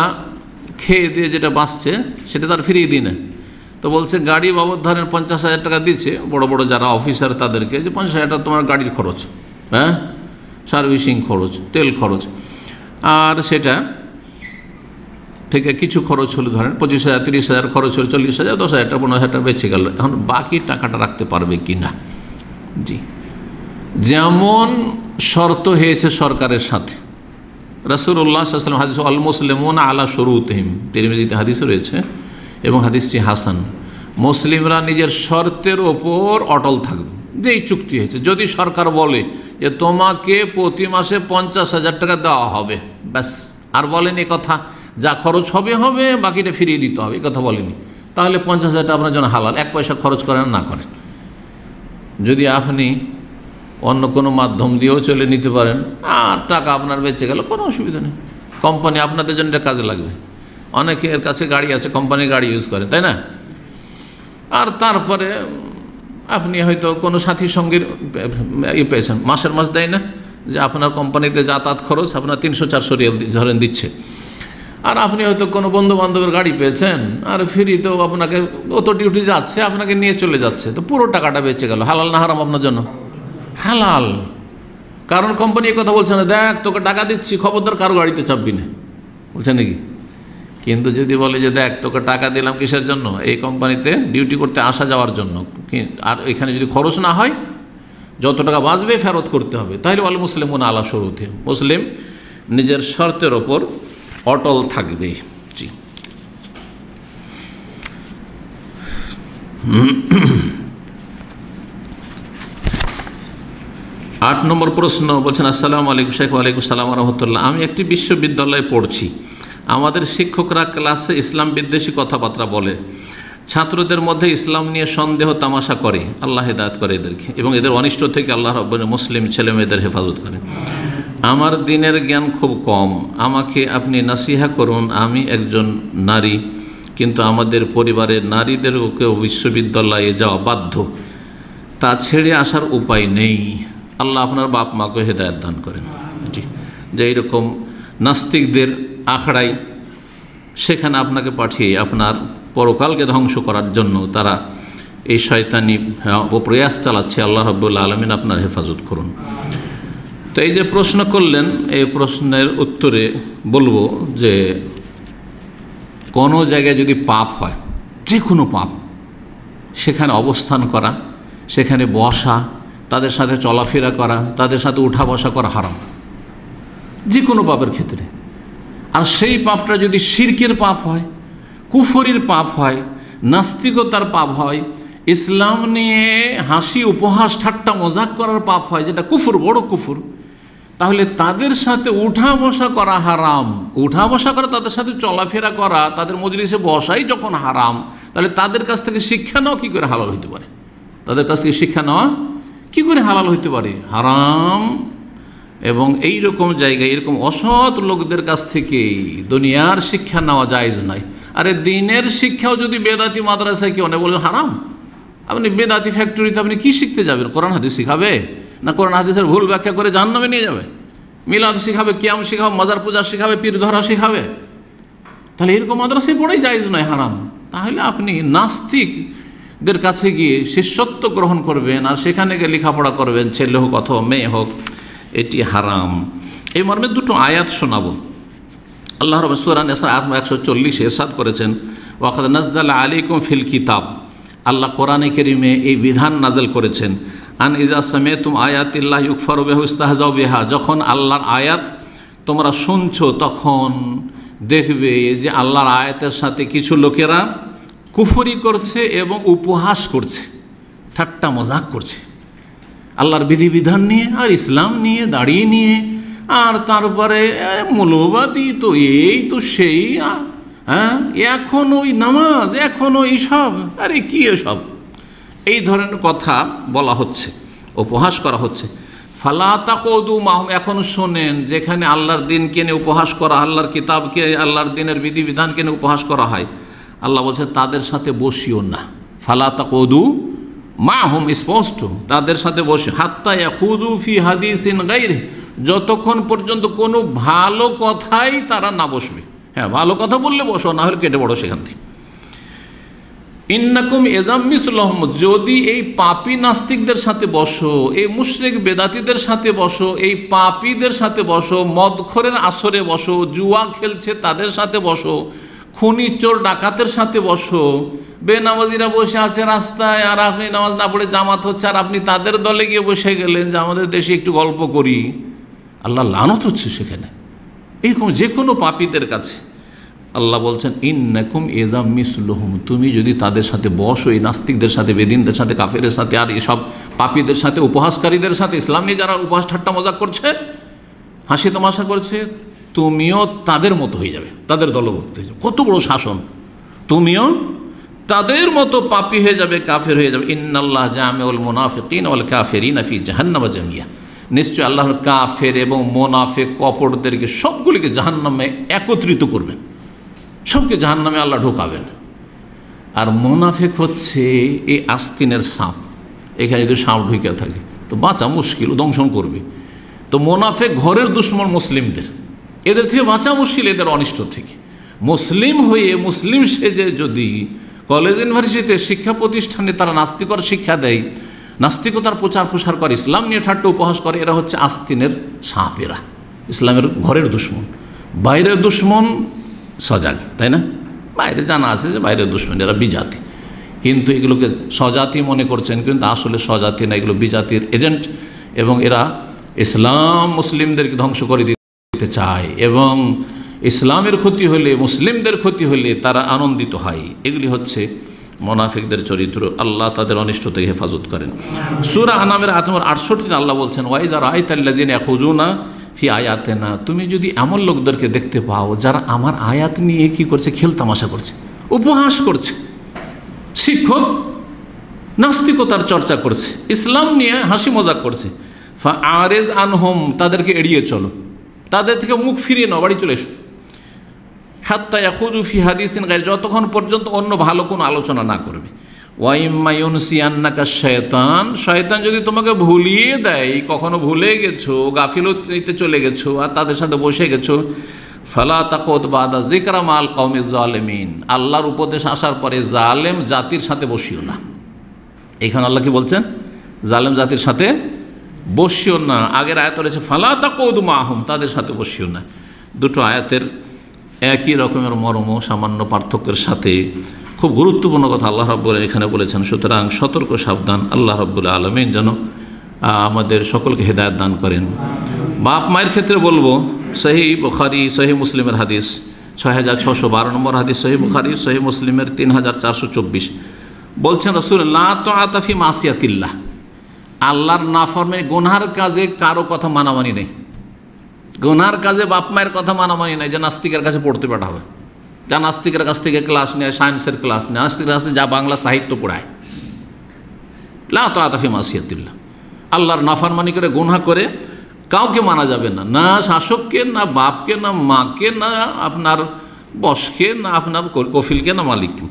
খেয়ে দিয়ে যেটা বাঁচছে সেটা তার ফিরিয়ে দিই না। তো বলছে গাড়ি বাবদ ধরেন 50,000 টাকা দিচ্ছে বড় বড় যারা অফিসার তাদেরকে, যে 50,000 টাকা তোমার গাড়ির খরচ, হ্যাঁ, সার্ভিসিং খরচ, তেল খরচ, আর সেটা থেকে কিছু খরচ হলো ধরেন 25,000 30,000 খরচ হলো, 40,000 10,000 টাকা 15,000 টাকা বেঁচে গেল। এখন বাকি টাকাটা রাখতে পারবে কি না? জি, যেমন শর্ত হয়েছে সরকারের সাথে। রাসূলুল্লাহ সাল্লাল্লাহু আলাইহি ওয়াসাল্লাম হাদিস আল মুসলিমুনা আলা শুরুতিহিম, তিরমিজিতে হাদিস রয়েছে এবং হাদিসটি হাসান। মুসলিমরা নিজের শর্তের ওপর অটল থাকবে। যেই চুক্তি হয়েছে, যদি সরকার বলে যে তোমাকে প্রতি মাসে 50,000 টাকা দেওয়া হবে, ব্যাস, আর বলেনি কথা যা খরচ হবে হবে, বাকিটা ফিরিয়ে দিতে হবে, এই কথা বলেনি, তাহলে 50,000 টাকা আপনার জন্য হালাল, 1 পয়সা খরচ করেন না করেন। যদি আপনি অন্য কোনো মাধ্যম দিয়েও চলে নিতে পারেন আর টাকা আপনার বেঁচে গেল, কোনো অসুবিধা নেই। কোম্পানি আপনাদের জন্য কাজে লাগবে। অনেকের কাছে গাড়ি আছে, কোম্পানির গাড়ি ইউজ করে, তাই না? আর তারপরে আপনি হয়তো কোনো সাথী সঙ্গীর পেয়েছেন, মাসের মাস দেয় না, যে আপনার কোম্পানিতে যাতায়াত খরচ আপনার 300-400 রিয়াল ধরেন দিচ্ছে, আর আপনি হয়তো কোনো বন্ধু বান্ধবের গাড়ি পেয়েছেন আর ফ্রিতেও আপনাকে অত ডিউটি যাচ্ছে, আপনাকে নিয়ে চলে যাচ্ছে, তো পুরো টাকাটা বেঁচে গেল। হালাল না হারাম আপনার জন্য? হালাল। কারণ কোম্পানি এই কথা বলছে না, দেখ তোকে টাকা দিচ্ছি, খবরদার কারো গাড়িতে চাপবি না, বলছে নাকি? কিন্তু যদি বলে যে দেখ তোকে টাকা দিলাম কিসের জন্য? এই কোম্পানিতে ডিউটি করতে আসা যাওয়ার জন্য, আর এখানে যদি খরচ না হয় যত টাকা বাঁচবে ফেরত করতে হবে, তাহলে আল মুসলিমুনা আলা শুরুতিহিম, মুসলিম নিজের শর্তের ওপর অটল থাকবে। জি, 8 নম্বর প্রশ্ন বলছেন। আসসালামু আলাইকুম শেখ। ওয়ালাইকুম আসসালাম রহমতুল্লাহ। আমি একটি বিশ্ববিদ্যালয়ে পড়ছি। আমাদের শিক্ষকরা ক্লাসে ইসলাম বিদ্বেষী কথাবার্তা বলে, ছাত্রদের মধ্যে ইসলাম নিয়ে সন্দেহ তামাশা করে। আল্লাহ হেদায়েত করে এদেরকে এবং এদের অনিষ্ট থেকে আল্লাহ রাব্বুল মুসলিম ছেলে মেয়েদের হেফাজত করে। আমার দিনের জ্ঞান খুব কম, আমাকে আপনি নাসিহা করুন। আমি একজন নারী, কিন্তু আমাদের পরিবারের নারীদেরকেও বিশ্ববিদ্যালয়ে যাওয়া বাধ্য, তা ছেড়ে আসার উপায় নেই। আল্লাহ আপনার বাপ মাকে হেদায়েত দান করেন। জি, যে এইরকম নাস্তিকদের আখড়াই, সেখানে আপনাকে পাঠিয়ে আপনার পরকালকে ধ্বংস করার জন্য তারা এই শয়তানি প্রয়াস চালাচ্ছে। আল্লাহ রাব্বুল আলামিন আপনার হেফাজত করুন। তো এই যে প্রশ্ন করলেন, এই প্রশ্নের উত্তরে বলবো যে কোনো জায়গায় যদি পাপ হয়, যে কোনো পাপ, সেখানে অবস্থান করা, সেখানে বসা, তাদের সাথে চলাফেরা করা, তাদের সাথে উঠা বসা করা হারাম, যে কোনো পাপের ক্ষেত্রে। আর সেই পাপটা যদি শিরকের পাপ হয়, কুফরির পাপ হয়, নাস্তিকতার পাপ হয়, ইসলাম নিয়ে হাসি উপহাস ঠাট্টা মজাক করার পাপ হয়, যেটা কুফর, বড় কুফর, তাহলে তাদের সাথে উঠা বসা করা হারাম। উঠা বসা করা, তাদের সাথে চলাফেরা করা, তাদের মজলিসে বসাই যখন হারাম, তাহলে তাদের কাছ থেকে শিক্ষা নেওয়া কী করে হালাল হইতে পারে? তাদের কাছ থেকে শিক্ষা নেওয়া কী করে হালাল হইতে পারে? হারাম। এবং এই রকম জায়গায় এরকম অসৎ লোকদের কাছ থেকে দুনিয়ার শিক্ষা নেওয়া জায়েজ নয়। আরে দিনের শিক্ষাও যদি বেদাতি মাদ্রাসায় কেউ নেই, বলে হারাম। আপনি বেদাতি ফ্যাক্টরিতে আপনি কি শিখতে যাবেন? কোরআন হাদিস শিখাবে? না কোরআন হাদিসের ভুল ব্যাখ্যা করে জাহান্নামে নিয়ে যাবে? মিলাদ শিখাবে, কিয়াম শিখাবে, মাজার পূজা শিখাবে, পীর ধরা শিখাবে? তাহলে এরকম মাদ্রাসায় পড়াই জায়েজ নয়, হারাম। তাহলে আপনি নাস্তিকদের কাছে গিয়ে শিষ্যত্ব গ্রহণ করবেন আর সেখানে গিয়ে লেখাপড়া করবেন, ছেলে হোক অথবা মেয়ে হোক, এটি হারাম। এই মর্মে দুটো আয়াত শোনাবো। আল্লাহ রাব্বুল সূরা নিসা আয়াত 140 ইরশাদ করেছেন, ওয়াকাদ নাযালা আলাইকুম ফিল কিতাব। আল্লাহ কোরআনে কারীমে এই বিধান নাযিল করেছেন, আন ইযা সামি'তুম আয়াতিল্লাহি ইউকফারু বিহা ওয়াস্তাহজাউ বিহা, যখন আল্লাহর আয়াত তোমরা শুনছো তখন দেখবে যে আল্লাহর আয়াতের সাথে কিছু লোকেরা কুফরি করছে এবং উপহাস করছে, ঠাট্টা মজাক করছে আল্লাহর বিধিবিধান নিয়ে আর ইসলাম নিয়ে, দাঁড়িয়ে নিয়ে, আর তারপরে মৌলবাদী তো এই তো সেই, হ্যাঁ এখন ওই নামাজ, এখন ওই সব, আরে কি এসব, এই ধরনের কথা বলা হচ্ছে, উপহাস করা হচ্ছে। ফালা তাকুদু মাহুম, এখন শোনেন যেখানে আল্লাহর দিনকে নিয়ে উপহাস করা, আল্লাহর কিতাবকে, আল্লাহর দিনের বিধিবিধানকে নিয়ে উপহাস করা হয়, আল্লাহ বলছে তাদের সাথে বসিও না। ফালা তাকুদু মাহুম, স্পষ্ট তাদের সাথে বসে, হাত্তা ইয়াখুযু ফি হাদিসিন গায়রি, যতক্ষণ পর্যন্ত কোনো ভালো কথাই তারা না বসবে। হ্যাঁ, ভালো কথা বললে বসো, না হলে কেটে পড়ো সেখান থেকে। ইন্নাকুম ইযাম মিসলুহুম, যদি এই পাপী নাস্তিকদের সাথে বসো, এই মুশরিক বেদাতীদের সাথে বসো, এই পাপীদের সাথে বসো, মদখোরের আসরে বসো, জুয়া খেলছে তাদের সাথে বসো, খুনি চোর ডাকাতের সাথে বসো, বেনামাজিরা বসে আছে রাস্তায়, আর আপনি নামাজ না পড়ে জামাত হচ্ছে, আর আপনি তাদের দলে গিয়ে বসে গেলেন যে আমাদের দেশে একটু গল্প করি, আল্লাহ লানত হচ্ছে সেখানে। এরকম যে কোনো পাপীদের কাছে আল্লাহ বলছেন ইন্নাকুম ইযাম মিসলুহুম, তুমি যদি তাদের সাথে বসো, এই নাস্তিকদের সাথে, বেদিনদের সাথে, কাফেরের সাথে, আর এসব পাপীদের সাথে, উপহাসকারীদের সাথে, ইসলাম নিয়ে যারা উপহাস ঠাট্টা মজাক করছে, হাসি তামাশা করছে, তুমিও তাদের মতো হয়ে যাবে, তাদের দলভুক্ত হয়ে যাবে। কত বড় শাসন, তুমিও তাদের মতো পাপী হয়ে যাবে, কাফের হয়ে যাবে। ইন্নাল্লাহ জামিউল মুনাফিকিন ওয়াল কাফিরিনা ফি জাহান্নামা জামিয়া, নিশ্চয় আল্লাহ কাফের এবং মোনাফেক কপটদেরকে সবগুলিকে জাহান্নামে একত্রিত করবেন, সবকে জাহান্নামে আল্লাহ ঢোকাবেন। আর মোনাফেক হচ্ছে এই আস্তিনের সাপ, এখানে যদি সাপ ঢুকে থাকে তো বাঁচা মুশকিল, দংশন করবে। তো মোনাফেক ঘরের দুশ্মন মুসলিমদের, এদের থেকে বাঁচা মুশকিল, এদের অনিষ্ট থেকে। মুসলিম হয়ে, মুসলিম সেজে যদি কলেজ ইউনিভার্সিটিতে, শিক্ষা প্রতিষ্ঠানে তারা নাস্তিকর শিক্ষা দেয়, নাস্তিকতার প্রচার প্রসার করে, ইসলাম নিয়ে ঠাট্টা উপহাস করে, এরা হচ্ছে আস্তিনের সাপ, এরা ইসলামের ঘরের দুশ্মন। বাইরের দুশ্মন সজাগ, তাই না? বাইরে জানা আছে যে বাইরের দুশ্মন, এরা বিজাতি, কিন্তু এগুলোকে স্বজাতি মনে করছেন, কিন্তু আসলে স্বজাতি না, এগুলো বিজাতির এজেন্ট, এবং এরা ইসলাম মুসলিমদেরকে ধ্বংস করে দিতে চায়, এবং ইসলামের ক্ষতি হলে, মুসলিমদের ক্ষতি হলে তারা আনন্দিত হয়। এগুলি হচ্ছে মোনাফিকদের চরিত্র। আল্লাহ তাদের অনিষ্ট থেকে হেফাজত করেন। সূরা আনামের আয়াত নম্বর 68 আল্লাহ বলছেন ওয়াইযা রাআইতাল্লাযিনা ইয়াখুযুনা ফি আয়াতিনা, তুমি যদি এমন লোকদেরকে দেখতে পাও যারা আমার আয়াত নিয়ে কি করছে, খেলতামাশা করছে, উপহাস করছে, শিক্ষক নাস্তিকতার চর্চা করছে, ইসলাম নিয়ে হাসি মজাক করছে, ফাআরিজ আনহুম, তাদেরকে এড়িয়ে চলো, তাদের থেকে মুখ ফিরিয়ে নাও, বাড়ি চলে এসো। হাত্তা ইয়াখুযু ফি হাদিসিন গায়রি, যতক্ষণ পর্যন্ত অন্য ভালো কোনো আলোচনা না করবে। ওয়াইম্মা ইউনসিয়ান্নাকা শায়তান, শয়তান যদি তোমাকে ভুলিয়ে দেয়, কখনো ভুলে গেছো, গাফিলতিতে চলে গেছো, আর তাদের সাথে বসে গেছো, ফালা তাকুদ বাদা যিকরা মাল কওমিজ জালিমিন, আল্লাহর উপদেশ আসার পরে জালেম জাতির সাথে বসিও না। এখানে আল্লাহ কি বলছেন? জালেম জাতির সাথে বসিও না। আগের আয়াত রয়েছে ফালা তাকুদ মাহুম, তাদের সাথে বসিও না। দুটো আয়াতের একই রকমের মর্ম, সামান্য পার্থক্যের সাথে খুব গুরুত্বপূর্ণ কথা আল্লাহ রাব্বুল এখানে বলেছেন। সুতরাং সতর্ক সাবধান, আল্লাহ রাব্বুল আলামিন যেন আমাদের সকলকে হেদায়েত দান করেন। বাপ মায়ের ক্ষেত্রে বলবো, সহিহ বুখারী, সহিহ মুসলিমের হাদিস 6612 নম্বর হাদিস, সহিহ বুখারী, সহিহ মুসলিমের 3424 বলছেন রাসূলুল্লাহ লা তাআতা ফি মাসিয়াতিল্লাহ, আল্লাহর নাফরমানি, গুনাহের কাজে কারো কথা মানামানি নেই। গুনার কাজে বাপ মায়ের কথা মানামানি নাই, যে নাস্তিকের কাছে পড়তে পাঠাবে, যা নাস্তিকের কাছ থেকে ক্লাস নেয়, সায়েন্সের ক্লাস নেয়, নাস্তিকের কাছে যা বাংলা সাহিত্য পড়ায়। লা তাআতা ফি মাসিয়াতিল্লাহ, আল্লাহর নাফরমানি করে, গুনাহ করে কাউকে মানা যাবে না, না শাসককে, না বাপকে, না মাকে, না আপনার বসকে, না আপনার কফিলকে, না মালিককে।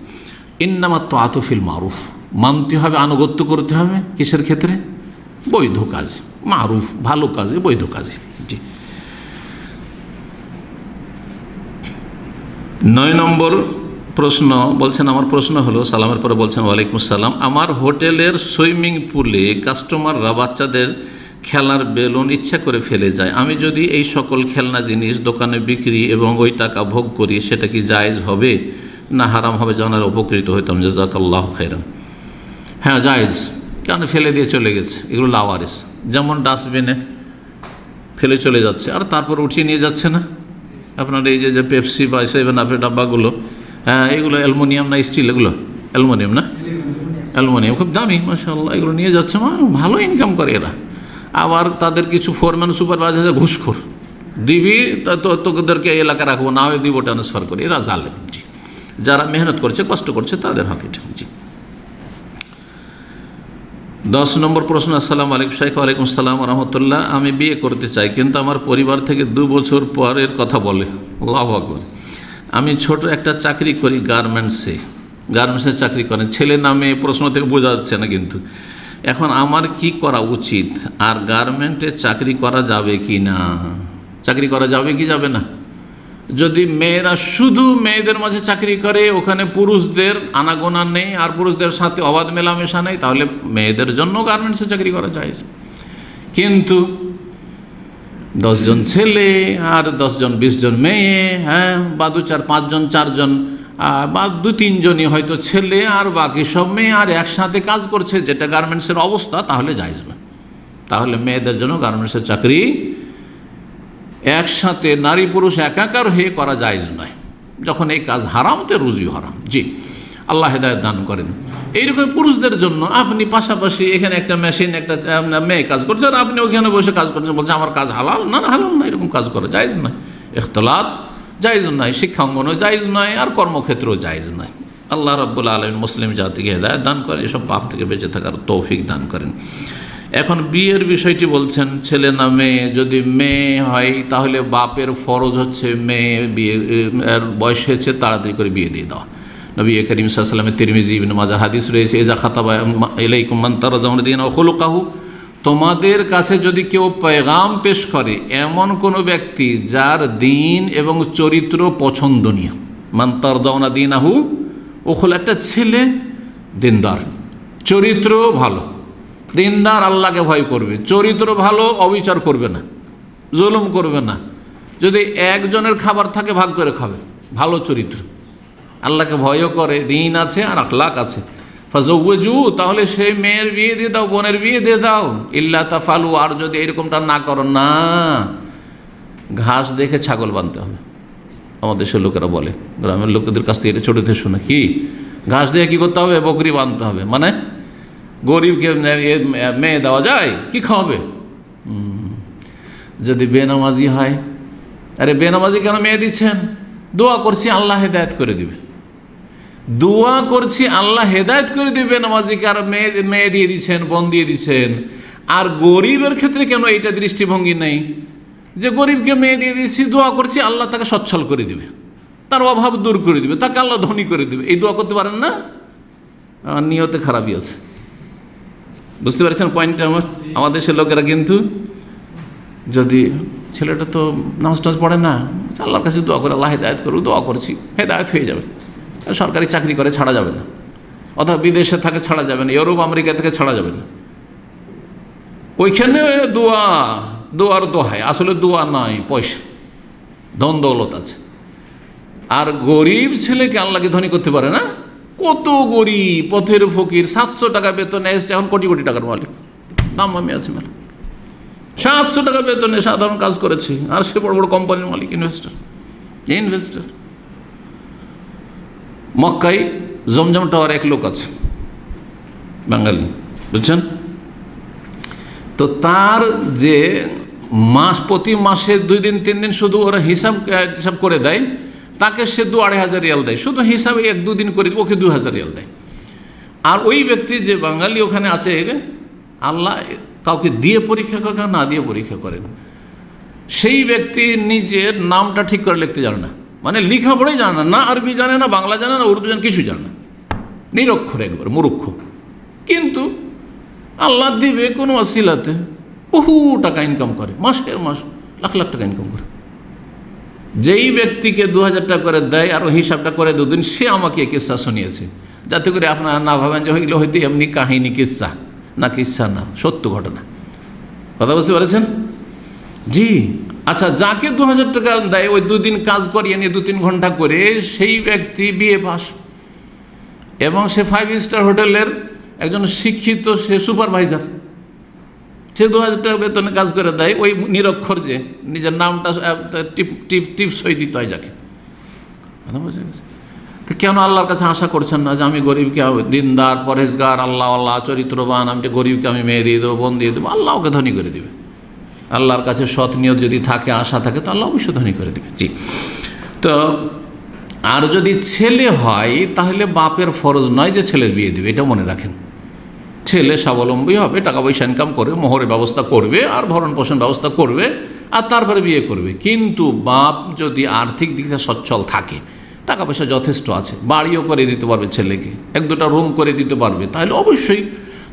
ইন্নামা তাআতু ফিল মারুফ, মানতে হবে, আনুগত্য করতে হবে কিসের ক্ষেত্রে? বৈধ কাজ, মারুফ ভালো কাজে, বৈধ কাজে। জি। 9 নম্বর প্রশ্ন বলছেন, আমার প্রশ্ন হলো, সালামের পরে বলছেন ওয়ালাইকুম আসসালাম, আমার হোটেলের সুইমিং পুলে কাস্টমাররা বাচ্চাদের খেলার বেলুন ইচ্ছা করে ফেলে যায়, আমি যদি এই সকল খেলনা জিনিস দোকানে বিক্রি এবং ওই টাকা ভোগ করি, সেটা কি জায়েজ হবে না হারাম হবে? জানার উপকৃত হইতাম, জাযাকাল্লাহু খাইরান। হ্যাঁ, জায়েজ, কারণ ফেলে দিয়ে চলে গেছে, এগুলো লাওয়ারিস, যেমন ডাস্টবিনে ফেলে চলে যাচ্ছে আর তারপর উঠিয়ে নিয়ে যাচ্ছে না, আপনার এই যে পেপসি বা সেভেন আপের ডাব্বাগুলো, হ্যাঁ এগুলো অ্যালুমিনিয়াম না স্টিল? এগুলো অ্যালুমিনিয়াম না? অ্যালুমিনিয়াম, খুব দামি মাশাআল্লাহ। এগুলো নিয়ে যাচ্ছে, ভালো ইনকাম করে এরা। আবার তাদের কিছু ফোরম্যান সুপারভাইজার ঘুষখোর, দিবি তোদেরকে এলাকা রাখবো, না হয় দিব ট্রান্সফার করে। এরা জালেম। জি, যারা মেহনত করছে, কষ্ট করছে, তাদের হক এটা। জি। 10 নম্বর প্রশ্ন। আসসালামু আলাইকুম শাইখ। ওয়ালাইকুম আসসালাম রহমতুল্লাহ। আমি বিয়ে করতে চাই, কিন্তু আমার পরিবার থেকে 2 বছর পরের কথা বলে। আল্লাহু আকবার। আমি ছোট একটা চাকরি করি গার্মেন্টসে চাকরি করেন। ছেলে নামে প্রশ্ন থেকে বোঝা যাচ্ছে না কিন্তু। এখন আমার কি করা উচিত? আর গার্মেন্টে চাকরি করা যাবে কি না? চাকরি করা যাবে কি যাবে না? যদি মেয়েরা শুধু মেয়েদের মাঝে চাকরি করে, ওখানে পুরুষদের আনাগোনা নেই, আর পুরুষদের সাথে অবাধ মেলামেশা নেই, তাহলে মেয়েদের জন্য গার্মেন্টসে চাকরি করা যায়। কিন্তু 10 জন ছেলে আর 10 জন 20 জন মেয়ে, হ্যাঁ, বা 2 4 5 জন 4 জন বা 2 3 জনই হয়তো ছেলে, আর বাকি সব মেয়ে, আর একসাথে কাজ করছে, যেটা গার্মেন্টসের অবস্থা, তাহলে জায়েজ না। তাহলে মেয়েদের জন্য গার্মেন্টসের চাকরি একসাথে নারী পুরুষ একাকার হয়ে করা জায়েজ নয়। যখন এই কাজ হারাম, তো রুজিও হারাম। জি, আল্লাহ হেদায়েত দান করেন। এইরকম পুরুষদের জন্য আপনি পাশাপাশি এখানে একটা মেশিন, একটা মেয়ে কাজ করছে, আর আপনি ওখানে বসে কাজ করছেন, বলছে আমার কাজ হালাল। না, হালাল না, এরকম কাজ করা জায়েজ নয়। ইখতিলাত জায়েজ নয়, শিক্ষাঙ্গনও জায়েজ নয়, আর কর্মক্ষেত্রেও জায়েজ নয়। আল্লাহ রাব্বুল আলামিন মুসলিম জাতিকে হেদায়েত দান করেন, এসব পাপ থেকে বেঁচে থাকার তৌফিক দান করেন। এখন বিয়ের বিষয়টি বলছেন, ছেলে না মেয়ে? যদি মেয়ে হয় তাহলে বাপের ফরজ হচ্ছে মেয়ে বিয়ে বয়স হয়েছে তাড়াতাড়ি করে বিয়ে দিয়ে দেওয়া। নবী করিম সাল্লাল্লাহু আলাইহি ওয়াসাল্লামের তিরমিজি ইবনে মাজাহ হাদিস রয়েছে, ইজা খাতাবা ইলাইকুম মান তারদাউনা দীনাহু ওয়া খুলুকাহু, তোমাদের কাছে যদি কেউ পেগাম পেশ করে এমন কোনো ব্যক্তি যার দিন এবং চরিত্র পছন্দনীয়, মান তারদাউনা দীনাহু ওয়া খুলুকাহু, একটা ছেলে দিনদার, চরিত্র ভালো, দিনদার, আল্লাহকে ভয় করবে, চরিত্র ভালো, অবিচার করবে না, জুলুম করবে না, যদি একজনের খাবার থাকে ভাগ করে খাবে, ভালো চরিত্র, আল্লাহকে ভয়ও করে, দিন আছে আর আখলাক আছে, ফাজাওয়াজু, তাহলে সেই মেয়ের বিয়ে দিয়ে দাও, বোনের বিয়ে দিয়ে দাও। ইল্লা তাফালু, আর যদি এরকমটা না করো, না, ঘাস দেখে ছাগল বাঁধতে হবে। আমাদের দেশের লোকেরা বলে, গ্রামের লোকেদের কাছ থেকে এটা ছোট থেকে শোনা, কি ঘাস দেখে কী করতে হবে? বকরি বাঁধতে হবে। মানে গরিবকে মেয়ে দেওয়া যায়? কি খাওয়াবে? যদি বেনামাজি হয়, আরে বেনামাজি কেন মেয়ে দিচ্ছেন? দোয়া করছি আল্লাহ হেদায়েত করে দিবে, দোয়া করছি আল্লাহ হেদায়েত করে দিবে বেনামাজিকে, আর মেয়ে দিয়ে দিচ্ছেন, বোন দিয়ে দিচ্ছেন। আর গরিবের ক্ষেত্রে কেন এইটা দৃষ্টিভঙ্গি নেই যে গরিবকে মেয়ে দিয়ে দিচ্ছি, দোয়া করছি আল্লাহ তাকে সচ্ছল করে দিবে, তার অভাব দূর করে দিবে, তাকে আল্লাহ ধনী করে দিবে? এই দোয়া করতে পারেন না? নিয়তে খারাপই আছে। বুঝতে পারছেন পয়েন্টটা আমার? আমাদের দেশের লোকেরা কিন্তু, যদি ছেলেটা তো নামাজ টামাজ পড়ে না, আল্লাহর কাছে দোয়া করে আল্লাহ হেদায়েত করুক, দোয়া করছি হেদায়েত হয়ে যাবে, সরকারি চাকরি করে ছাড়া যাবে না, অথবা বিদেশে থাকে ছাড়া যাবে না, ইউরোপ আমেরিকা থেকে ছাড়া যাবে না, ওইখানে দোয়ার দোহাই, আসলে দোয়া নয়, পয়সা ধন দৌলত আছে। আর গরিব ছেলেকে আল্লাহকে ধনী করতে পারে না? কত গরিব, পথের ফকির, 700 টাকা বেতনে এসছে, এখন কোটি কোটি টাকার মালিক, দাম আমি আছে মেলা, 700 টাকা বেতনে সাধারণ কাজ করেছে, আর সে বড় বড় কোম্পানির মালিক, ইনভেস্টার। মক্কায় জমজম টাওয়ার এক লোক আছে, বাঙালি, বুঝছেন তো, তার যে প্রতি মাসে 2 দিন 3 দিন শুধু ওরা হিসাব করে দেয়, তাকে সে 2-2,500 রিয়াল দেয়, শুধু হিসাবে 1-2 দিন করে ওকে 2,000 রিয়াল দেয়। আর ওই ব্যক্তি যে বাঙালি ওখানে আছে, আল্লাহ কাউকে দিয়ে পরীক্ষা করে, না দিয়ে পরীক্ষা করেন, সেই ব্যক্তি নিজের নামটা ঠিক করে লিখতে জানে না, মানে লেখাপড়াই জানে না, না আরবি জানে না, বাংলা জানে না, উর্দু জানে, কিছু জানে না, নিরক্ষর, একবার মূর্খ। কিন্তু আল্লাহ দিবে কোনো ওসিলাতে বহু টাকা ইনকাম করে, মাসের মাস লাখ লাখ টাকা ইনকাম করে। যেই ব্যক্তিকে 2,000 টাকা করে দেয় আর হিসাবটা করে 2 দিন, সে আমাকে কিস্সা শুনিয়েছে, যাতে করে আপনারা না ভাবেন যে হইলে হয়তো এমনি কাহিনী, কিস্সা না, কিস্সা না, সত্য ঘটনা। কথা বুঝতে পারছেন? জি। আচ্ছা, যাকে 2,000 টাকা দেয়, ওই 2 দিন কাজ করিয়ে নিয়ে 2-3 ঘন্টা করে, সেই ব্যক্তি বিএ পাস, এবং সে 5 স্টার হোটেলের একজন শিক্ষিত, সে সুপারভাইজার, সে 2000 টাকা বেতনে কাজ করে দেয়, ওই নিরক্ষর যে নিজের নামটা টিপ সই দিতে হয় যাকে। কথা বোঝা গেছে? তো কেন আল্লাহর কাছে আশা করছেন না যে আমি গরিবকে, দিনদার পরহেজগার আল্লাহ চরিত্রবান, আমি গরিবকে আমি মেয়ে দিয়ে দেবো, বোন দিয়ে দেবো, আল্লাহ ওকে ধনী করে দেবে। আল্লাহর কাছে সৎ নিয়ত যদি থাকে, আশা থাকে, তো আল্লাহ অবশ্যই ধনী করে দেবে। জি। তো আর যদি ছেলে হয় তাহলে বাপের ফরজ নয় যে ছেলের বিয়ে দেবে, এটা মনে রাখেন। ছেলে স্বাবলম্বী হবে, টাকা পয়সা ইনকাম করবে, মোহরের ব্যবস্থা করবে, আর ভরণ পোষণ ব্যবস্থা করবে, আর তারপরে বিয়ে করবে। কিন্তু বাপ যদি আর্থিক দিক থেকে সচ্ছল থাকে, টাকা পয়সা যথেষ্ট আছে, বাড়িও করে দিতে পারবে ছেলেকে, 1-2টা রুম করে দিতে পারবে, তাহলে অবশ্যই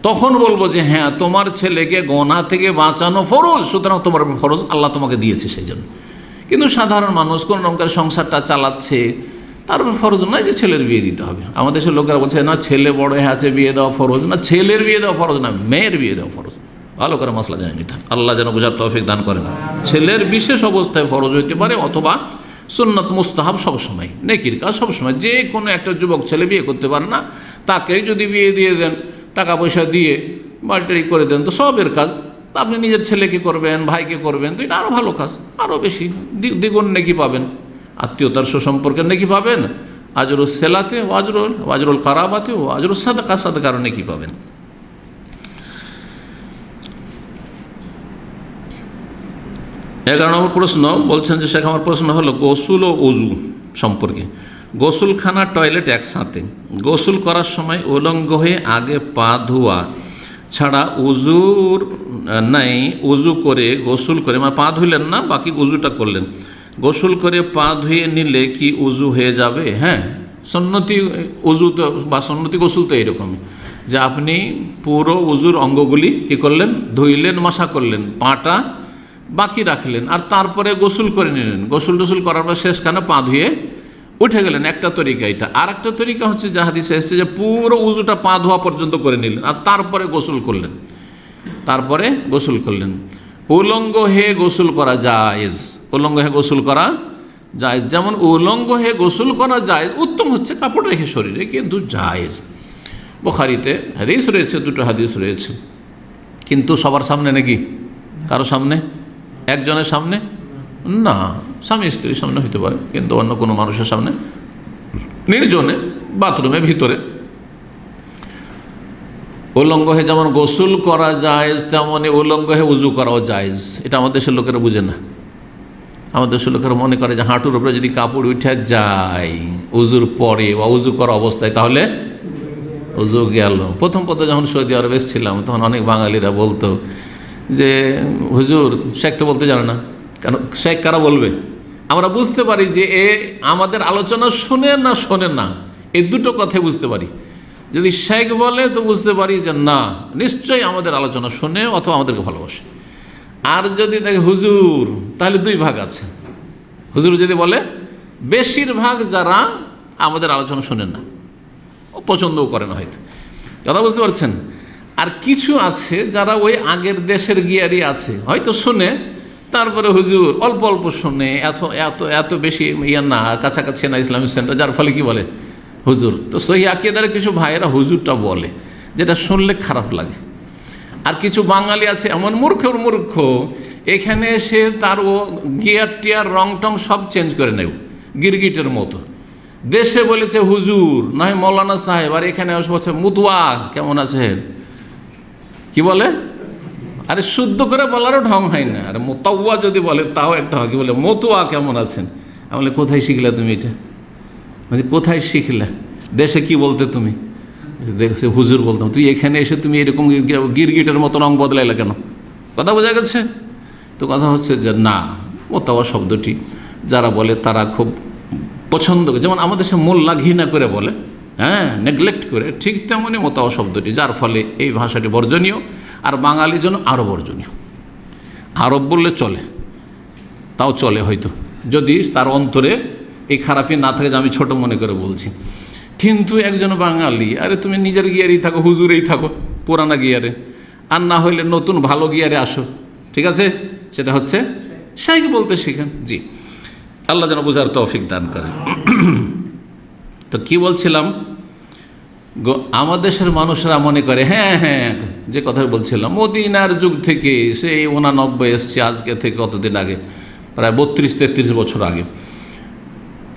তখন বলবো যে হ্যাঁ, তোমার ছেলেকে গোনা থেকে বাঁচানো ফরজ, সুতরাং তোমার ফরজ আল্লাহ তোমাকে দিয়েছে সেই জন্য। কিন্তু সাধারণ মানুষ কোন রকমের সংসারটা চালাচ্ছে, তার ফরজ নয় যে ছেলের বিয়ে দিতে হবে। আমাদের দেশের লোকেরা বলছে না ছেলে বড় হয়ে আছে, বিয়ে দেওয়া ফরজ না, ছেলের বিয়ে দেওয়া ফরজ না, মেয়ের বিয়ে দেওয়া ফরজ। ভালো করে মশলা জানেন এটা, আল্লাহ যেন বোঝার তৌফিক দান করেন। ছেলের বিশেষ অবস্থায় ফরজ হইতে পারে, অথবা সুন্নত মুস্তাহাব সবসময়, নেকির কাজ সবসময়। যে কোনো একটা যুবক ছেলে বিয়ে করতে পারে না, তাকেই যদি বিয়ে দিয়ে দেন, টাকা পয়সা দিয়ে বাড়িটারি করে দেন, তো সবের কাজ। আপনি নিজের ছেলেকে করবেন, ভাইকে করবেন, তো এটা আরও ভালো কাজ, আরও বেশি দ্বিগুণ নেকি পাবেন, আত্মীয়তার সুসম্পর্কের নেকি পাবেন, আজরুল সেলাতে ও আজরুল কারাবাতে ও আজরুল সাদাকার নেকি পাবেন। এগারো নম্বর প্রশ্ন বলছেন যে শেখ, আমার প্রশ্ন হলো গোসল ও অজু সম্পর্কে। গোসলখানা টয়লেট একসাথে, গোসল করার সময় উলঙ্গ হয়ে আগে পা ধোয়া ছাড়া উজুর নাই, উজু করে গোসল করে, মানে পা ধুলেন না, বাকি উজুটা করলেন, গোসল করে পা ধুয়ে নিলে কি উজু হয়ে যাবে? হ্যাঁ, সুন্নতি উজু তো বা সুন্নতি গোসল তো এইরকমই যে আপনি পুরো উজুর অঙ্গগুলি কী করলেন, ধুইলেন, মাসা করলেন, পাটা বাকি রাখলেন, আর তারপরে গোসল করে নিলেন। গোসল টোসল করার পর শেষখানে পা ধুয়ে উঠে গেলেন, একটা তরিকা এটা। আর একটা তরিকা হচ্ছে যে হাদিসে এসেছে যে পুরো উজুটা পা ধোয়া পর্যন্ত করে নিলেন, আর তারপরে গোসল করলেন, তারপরে গোসল করলেন। উলঙ্গ হয়ে গোসল করা জায়েজ, উলঙ্গ হয়ে গোসল করা জায়েজ। যেমন উলঙ্গ হয়ে গোসল করা জায়েজ, উত্তম হচ্ছে কাপড় রেখে শরীরে, কিন্তু জায়েজ। বুখারীতে হাদিস রয়েছে, 2টো হাদিস রয়েছে, কিন্তু সবার সামনে নাকি? কারো সামনে? একজনের সামনে না, স্বামী স্ত্রীর সামনে হইতে পারে, কিন্তু অন্য কোনো মানুষের সামনে, নির্জনে, বাথরুমে, ভিতরে। উলঙ্গ হয়ে যেমন গোসল করা জায়েজ, তেমনি উলঙ্গ হয়ে উজু করাও জায়েজ। এটা আমাদের দেশের লোকেরা বুঝে না। আমাদের দেশের লোকেরা মনে করে যে হাঁটুর উপরে যদি কাপড় উঠে যায় উজুর পরে বা উজু করা অবস্থায়, তাহলে উজু গেল। প্রথম যখন সৌদি আরবে ছিলাম, তখন অনেক বাঙালিরা বলতো যে হুজুর, শেখ তো বলতে জানে না, কেন শেখ কারা বলবে? আমরা বুঝতে পারি যে এ আমাদের আলোচনা শোনে না, এই দুটো কথাই বুঝতে পারি। যদি শেখ বলে তো বুঝতে পারি যে না, নিশ্চয়ই আমাদের আলোচনা শোনে অথবা আমাদেরকে ভালোবাসে। আর যদি দেখে হুজুর, তাহলে 2 ভাগ আছে। হুজুর যদি বলে, বেশিরভাগ যারা আমাদের আলোচনা শোনেন না, ও পছন্দও করে না হয়তো, কথা বুঝতে পারছেন। আর কিছু আছে যারা ওই আগের দেশের গিয়ারই আছে, হয়তো শোনে, তারপরে হুজুর অল্প অল্প শোনে, এত বেশি না, কাছাকাছি না ইসলামিক সেন্টার, যার ফলে কি বলে হুজুর। তো সহি আকিদার কিছু ভাইয়েরা হুজুরটা বলে, যেটা শুনলে খারাপ লাগে। আর কিছু বাঙালি আছে এমন মূর্খ, এখানে এসে তার ও গিয়ার টিয়ার রং টং সব চেঞ্জ করে নেব, গিরগিটের মতো। দেশে বলেছে হুজুর, নয় মৌলানা সাহেব, আর এখানে বলছে মুতুয়া কেমন আছেন, কি বলে? আরে শুদ্ধ করে বলারও ঢং হয় না। আর মোতাওয়া যদি বলে তাও একটা হয়, কি বলে মতুয়া কেমন আছেন। আমি বলে কোথায় শিখলে তুমি এটা? বলছি কোথায় শিখলে? দেশে কি বলতে তুমি? দেখছে হুজুর বলতাম। তুই এখানে এসে তুমি এরকম গিরগিটের মতো রং বদলাইলে কেন? কথা বোঝা গেছে? তো কথা হচ্ছে যে না, মোতাওয়া শব্দটি যারা বলে তারা খুব পছন্দ করে, যেমন আমাদের সে মোল্লা ঘৃণা করে বলে, হ্যাঁ, নেগলেক্ট করে, ঠিক তেমনই মোতাওয়া শব্দটি, যার ফলে এই ভাষাটি বর্জনীয়, আর বাঙালির জন্য আরও বর্জনীয়। আরব বললে চলে, তাও চলে হয়তো, যদি তার অন্তরে এই খারাপই না থাকে যে আমি ছোট মনে করে বলছি। কিন্তু একজন বাঙালি, আরে তুমি নিজের গিয়ারেই থাকো, হুজুরেই থাকো পুরানা গিয়ারে, আর না হইলে নতুন ভালো গিয়ারে আসো, ঠিক আছে? সেটা হচ্ছে শাইখ বলতে শিখেন। জি, আল্লাহ যেন বুঝার তৌফিক দান করেন। তো কি বলছিলাম? আমাদের দেশের মানুষরা মনে করে হ্যাঁ হ্যাঁ, যে কথা বলছিলাম, মদিনার যুগ থেকে সেই 89 এসছে, আজকে থেকে কতদিন আগে, প্রায় 32-33 বছর আগে।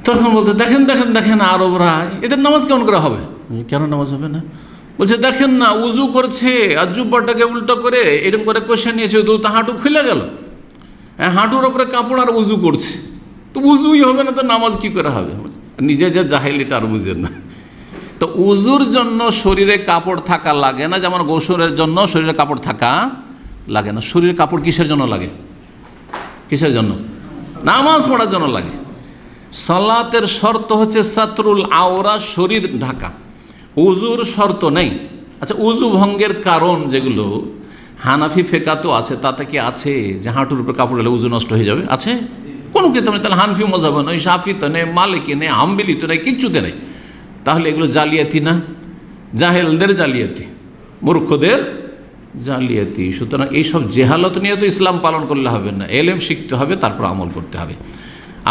তখন বলতে দেখেন দেখেন দেখেন আরবরা এদের নামাজ কেমন করে হবে? কেন নামাজ হবে না? বলছে দেখেন না, উজু করছে আর জুব্বাটাকে উল্টো করে এরকম করে কষে নিয়েছে, দুটো হাঁটু খুলে গেল, হাঁটুর ওপরে কাপড় আর উজু করছে, তো উজুই হবে না তো নামাজ কি করে হবে? নিজে যে জাহেলিটা আর বুঝেন না। তো উজুর জন্য শরীরে কাপড় থাকা লাগে না, যেমন গোসলের জন্য শরীরে কাপড় থাকা লাগে না। শরীরে কাপড় কিসের জন্য লাগে? কিসের জন্য? নামাজ পড়ার জন্য লাগে। সালাতের শর্ত হচ্ছে সাতরুল আওরা, শরীর ঢাকা। উজুর শর্ত নেই। আচ্ছা, উজু ভঙ্গের কারণ যেগুলো হানাফি ফেকাতেও আছে, তাতে কি আছে যে হাঁটুর উপরে কাপড় হলে উজু নষ্ট হয়ে যাবে? আছে? কোনো কিতাব নেই। তাহলে হানফি মজাব নয়, শাফিতে নেই, মালিকি নেই, হাম্বলিতে নেই, কিচ্ছুতে নেই। তাহলে এগুলো জালিয়াতি না? জাহেলদের জালিয়াতি, মূর্খদের জালিয়াতি। সুতরাং এইসব জেহালত নিয়ে তো ইসলাম পালন করলে হবে না, এলেম শিখতে হবে, তারপর আমল করতে হবে।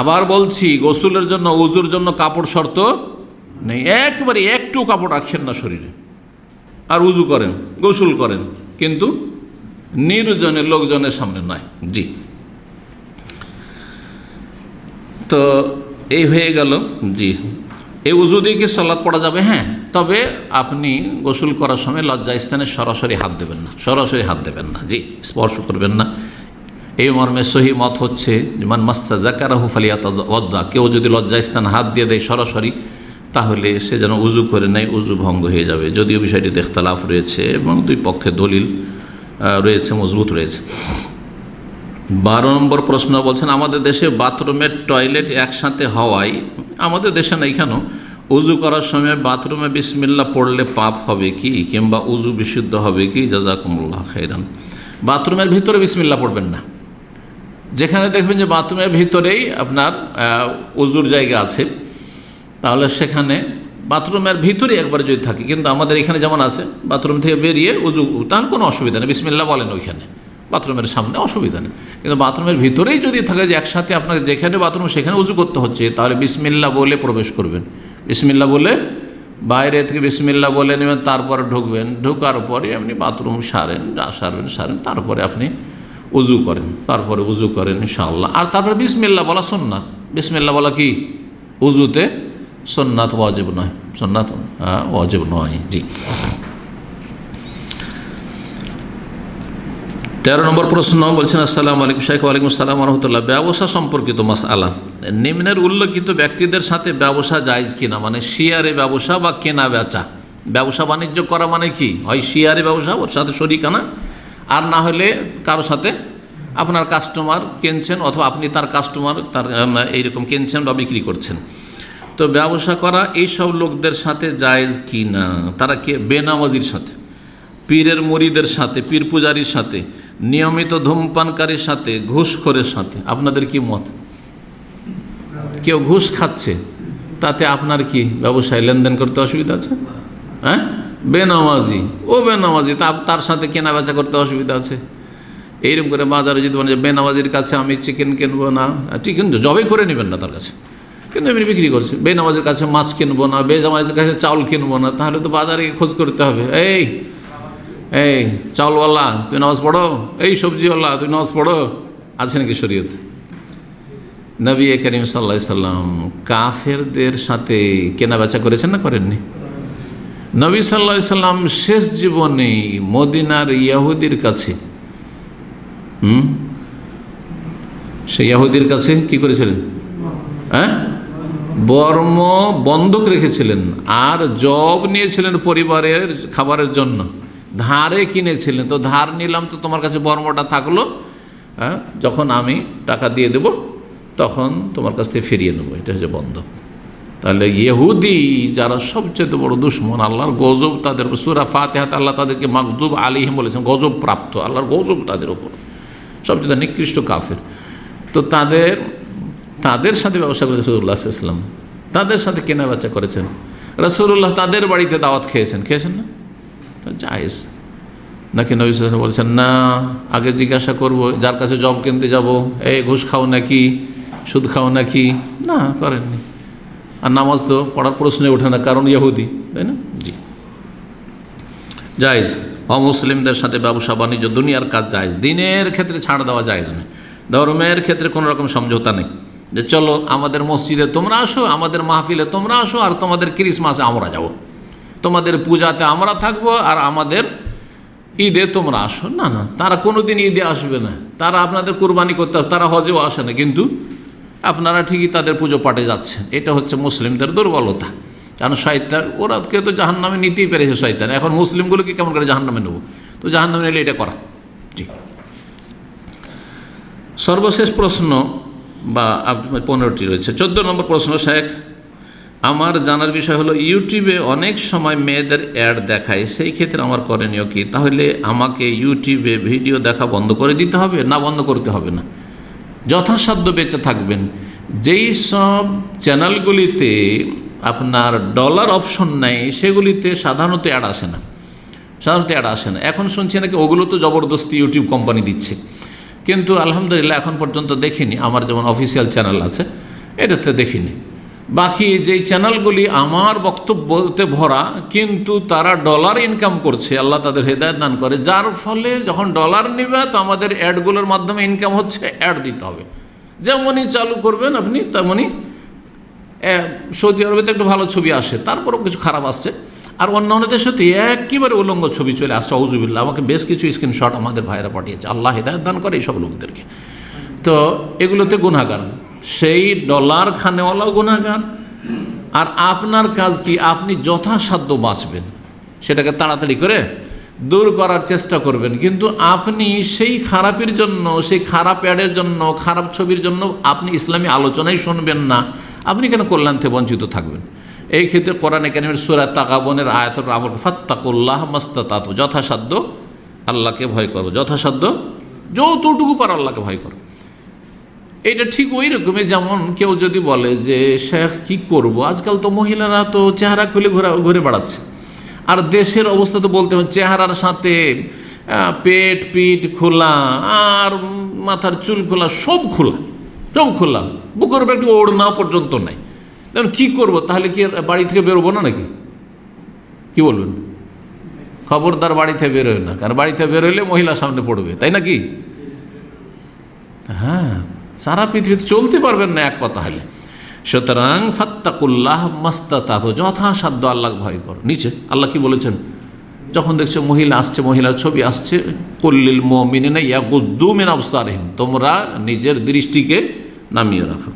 আবার বলছি, গোসলের জন্য উজুর জন্য কাপড় শর্ত নেই, একবারে একটু কাপড় রাখেন না শরীরে, আর উজু করেন, গোসল করেন, কিন্তু নির্জনের লোকজনের সামনে নয়। জি, তো এই হয়ে গেল। জি, এই উজু দিয়ে কি সালাত পড়া যাবে? হ্যাঁ, তবে আপনি গোসল করার সময় লজ্জা স্থানে সরাসরি হাত দেবেন না, সরাসরি হাত দেবেন না। জি, স্পর্শ করবেন না। এই মর্মে সহি মত হচ্ছে যে মান মাসসা যাকারাহু ফালিয়াতাওয়াদ্দা, কেউ যদি লজ্জা স্থানে হাত দিয়ে দেয় সরাসরি, তাহলে সে যেন উজু করে নেয়, উজু ভঙ্গ হয়ে যাবে। যদিও বিষয়টিতে ইখতিলাফ রয়েছে এবং দুই পক্ষে দলিল রয়েছে, মজবুত রয়েছে। 12 নম্বর প্রশ্ন বলছেন, আমাদের দেশে বাথরুমের টয়লেট একসাথে হওয়ায়, আমাদের দেশে না, এখানেও উজু করার সময় বাথরুমে বিসমিল্লাহ পড়লে পাপ হবে কি, কিংবা উজু বিশুদ্ধ হবে কি? জাযাকুমুল্লাহ খাইরান। বাথরুমের ভিতরে বিসমিল্লাহ পড়বেন না। যেখানে দেখবেন যে বাথরুমের ভিতরেই আপনার উজুর জায়গা আছে, তাহলে সেখানে বাথরুমের ভিতরে একবার যদি থাকে, কিন্তু আমাদের এখানে যেমন আছে বাথরুম থেকে বেরিয়ে উজু, তার কোনো অসুবিধা নেই, বিসমিল্লাহ বলেন ওইখানে, বাথরুমের সামনে অসুবিধা নেই। কিন্তু বাথরুমের ভিতরেই যদি থাকে যে একসাথে আপনাকে যেখানে বাথরুম সেখানে উজু করতে হচ্ছে, তাহলে বিসমিল্লাহ বলে প্রবেশ করবেন, বিসমিল্লাহ বলে বাইরে থেকে বিসমিল্লাহ বলে নেবেন, তারপরে ঢুকবেন, ঢোকার পরে আপনি বাথরুম সারেন, যা সারেন, তারপরে আপনি উজু করেন, তারপরে উজু করেন ইনশাআল্লাহ। আর তারপরে বিসমিল্লাহ বলা সুন্নাত। বিসমিল্লাহ বলা কি উজুতে সুন্নাত, ওয়াজিব নয়, সুন্নাত ওয়াজিব নয়। জি, 13 নম্বর প্রশ্ন বলছেন, আসসালামু আলাইকুম শাইখ। ওয়ালাইকুম আসসালাম ওয়া রাহমাতুল্লাহ। ব্যবসা সম্পর্কিত মাসআলা, নিম্নের উল্লেখিত ব্যক্তিদের সাথে ব্যবসা জায়েজ কিনা, মানে শিয়ারে ব্যবসা বা কেনা বেচা, ব্যবসা বাণিজ্য করা মানে কি, হয় শিয়ারে ব্যবসা, ওর সাথে শরিকানা, আর না হলে কারোর সাথে আপনার কাস্টমার কিনছেন, অথবা আপনি তার কাস্টমার, তার এইরকম কিনছেন বা বিক্রি করছেন। তো ব্যবসা করা এইসব লোকদের সাথে জায়েজ কিনা, তারা কে? বেনামাজির সাথে, পীরের মুরিদের সাথে, পীর পূজারীর সাথে, নিয়মিত ধূমপানকারীর সাথে, ঘুষখোরের সাথে। আপনাদের কি মত? কেউ ঘুষ খাচ্ছে, তাতে আপনার কি ব্যবসায় লেনদেন করতে অসুবিধা আছে? হ্যাঁ, বেনামাজি, ও বেনামাজি, তার সাথে কেনা বেচা করতে অসুবিধা আছে? এইরকম করে বাজারে যদি বলেন যে বেনামাজির কাছে আমি চিকেন কিনবো না, চিকেন জবাই করে নেবেন না তার কাছে, কিন্তু এমনি বিক্রি করছে। বেনামাজির কাছে মাছ কিনবো না, বেনামাজির কাছে চাউল কিনবো না, তাহলে তো বাজারে খোঁজ করতে হবে। এই চাউলওয়ালা তুই নামাজ পড়ো, এই সবজিওয়ালা তুই নামাজ পড়ো, আছে নাকি শরীয়তে? নবী করিম সাল্লাল্লাহু আলাইহি সাল্লাম কাফেরদের সাথে কেনা বেচা করেছেন না করেননি? নবী সাল্লাল্লাহু আলাইহি সাল্লাম শেষ জীবনে মদিনার ইহুদির কাছে, সেই ইহুদির কাছে কি করেছিলেন? বর্ম বন্ধক রেখেছিলেন, আর জব নিয়েছিলেন পরিবারের খাবারের জন্য, ধারে কিনেছিলেন। তো ধার নিলাম, তো তোমার কাছে বর্মটা থাকলো, যখন আমি টাকা দিয়ে দেব তখন তোমার কাছ থেকে ফিরিয়ে নেবো, এটা হচ্ছে বন্ধক। তাহলে ইহুদি যারা সবচেয়ে বড় দুশ্মন, আল্লাহর গজব তাদের উপর, সূরা ফাতিহাতে আল্লাহ তাদেরকে মাগজুব আলাইহিম বলেছেন, গজব প্রাপ্ত, আল্লাহর গজব তাদের উপর, সবচেয়ে নিকৃষ্ট কাফের। তো তাদের সাথে ব্যবসা করেছেন রাসূলুল্লাহ সাল্লাল্লাহু আলাইহি ওয়াসাল্লাম, তাদের সাথে কেনা বেচা করেছেন রাসূলুল্লাহ, তাদের বাড়িতে দাওয়াত খেয়েছেন না? জায়েজ নাকি? নবী সাল্লাল্লাহু আলাইহি ওয়াসাল্লাম বলছেন না, আগে জিজ্ঞাসা করব যার কাছে জব কিনতে যাব, এই ঘুষ খাও নাকি, সুদ খাও নাকি? না, করেননি। আর নামাজ তো পড়ার প্রশ্নে ওঠে না, কারণ ইহুদি, তাই না? জি। জায়েজ, অমুসলিমদের সাথে ব্যবসা বাণিজ্য দুনিয়ার কাজ জায়েজ, দিনের ক্ষেত্রে ছাড় দেওয়া জায়েজ নেই, ধর্মের ক্ষেত্রে কোনো রকম সমঝোতা নেই যে চলো আমাদের মসজিদে তোমরা আসো, আমাদের মাহফিলে তোমরা আসো, আর তোমাদের ক্রিসমাসে আমরা যাব, তোমাদের পূজাতে আমরা থাকবো, আর আমাদের ঈদে তোমরা আসো। না না, তারা কোনো দিন ঈদে আসবে না, তারা আপনাদের কুরবানি করতে আসবে, তারা হজেও আসে না, কিন্তু আপনারা ঠিকই তাদের পুজো পাঠে যাচ্ছেন। এটা হচ্ছে মুসলিমদের দুর্বলতা, কারণ শয়তান ওরাকে তো জাহান্নামে নিতেই পেরেছে শয়তান, এখন মুসলিমগুলোকে কেমন করে জাহান্নামে নেব? তো জাহান্নামে নিলে এটা করা। জি, সর্বশেষ প্রশ্ন বা 15টি রয়েছে। 14 নম্বর প্রশ্ন, শেখ আমার জানার বিষয় হলো ইউটিউবে অনেক সময় মেয়েদের অ্যাড দেখায়, সেই ক্ষেত্রে আমার করণীয় কি? তাহলে আমাকে ইউটিউবে ভিডিও দেখা বন্ধ করে দিতে হবে না বন্ধ করতে হবে না? যথাসাধ্য বেঁচে থাকবেন। যেই সব চ্যানেলগুলিতে আপনার ডলার অপশন নেই সেগুলিতে সাধারণত অ্যাড আসে না, এখন শুনছি নাকি ওগুলো তো জবরদস্তি ইউটিউব কোম্পানি দিচ্ছে, কিন্তু আলহামদুলিল্লাহ এখন পর্যন্ত দেখিনি। আমার যেমন অফিসিয়াল চ্যানেল আছে এটাতে দেখিনি। বাকি যেই চ্যানেলগুলি আমার বক্তব্যতে ভরা কিন্তু তারা ডলার ইনকাম করছে, আল্লাহ তাদের হেদায়েত দান করে, যার ফলে যখন ডলার নেবে তো আমাদের অ্যাডগুলোর মাধ্যমে ইনকাম হচ্ছে, অ্যাড দিতে হবে। যেমনই চালু করবেন আপনি তেমনই সৌদি আরবে তো একটু ভালো ছবি আসে, তারপরেও কিছু খারাপ আসছে, আর অন্যান্য দেশে তো একেবারে উলঙ্গ ছবি চলে আসছে। আউযুবিল্লাহ, আমাকে বেশ কিছু স্ক্রিনশট আমাদের ভাইরা পাঠিয়েছে, আল্লাহ হেদায়েত দান করে এইসব লোকদেরকে। তো এগুলোতে গুনাহগার, সেই ডলার খানেওয়ালাও গুনাহগার। আর আপনার কাজ কি? আপনি যথাসাধ্য বাঁচবেন, সেটাকে তাড়াতাড়ি করে দূর করার চেষ্টা করবেন, কিন্তু আপনি সেই খারাপের জন্য, সেই খারাপ অ্যাডের জন্য, খারাপ ছবির জন্য আপনি ইসলামী আলোচনাই শুনবেন না, আপনি কেন কল্যাণ থেকে বঞ্চিত থাকবেন? এই ক্ষেত্রে কোরআনে কারিমের সূরা তাগাবনের আয়াতুল আমল ফাত্তাকুল্লাহ মাস্তাতাতু, যথাসাধ্য আল্লাহকে ভয় করো, যথাসাধ্য যতটুকু পারো আল্লাহকে ভয় করো। এটা ঠিক ওই রকমই যেমন কেউ যদি বলে যে শেখ কি করব, আজকাল তো মহিলারা তো চেহারা খুলে ঘুরে বেড়াচ্ছে, আর দেশের অবস্থা তো বলতে হবে, চেহারার সাথে পেট পিঠ খোলা আর মাথার চুল খোলা, সব খোলা, বুকের উপর একটু ওড়না পর্যন্ত নাই। দেখুন কী করবো, তাহলে কি বাড়ি থেকে বেরোবো না নাকি? কি বলবেন? খবরদার বাড়ি থেকে বেরোয় না, কারণ বাড়ি থেকে বেরোলে মহিলা সামনে পড়বে, তাই নাকি? হ্যাঁ, সারা পৃথিবীতে চলতে পারবেন না এক কথা হলে। সুতরাং ফাত্তাকুল্লাহ মাস্তাতাতু, যথাসাধ্য আল্লাহকে ভয় করো। নিচে আল্লাহ কি বলেছেন? যখন দেখছো মহিলা আসছে, মহিলার ছবি আসছে, কুল্লিল মুমিনিনা ইয়াগুদ্দু মিন আবসারিহিম, তোমরা নিজের দৃষ্টিকে নামিয়ে রাখো।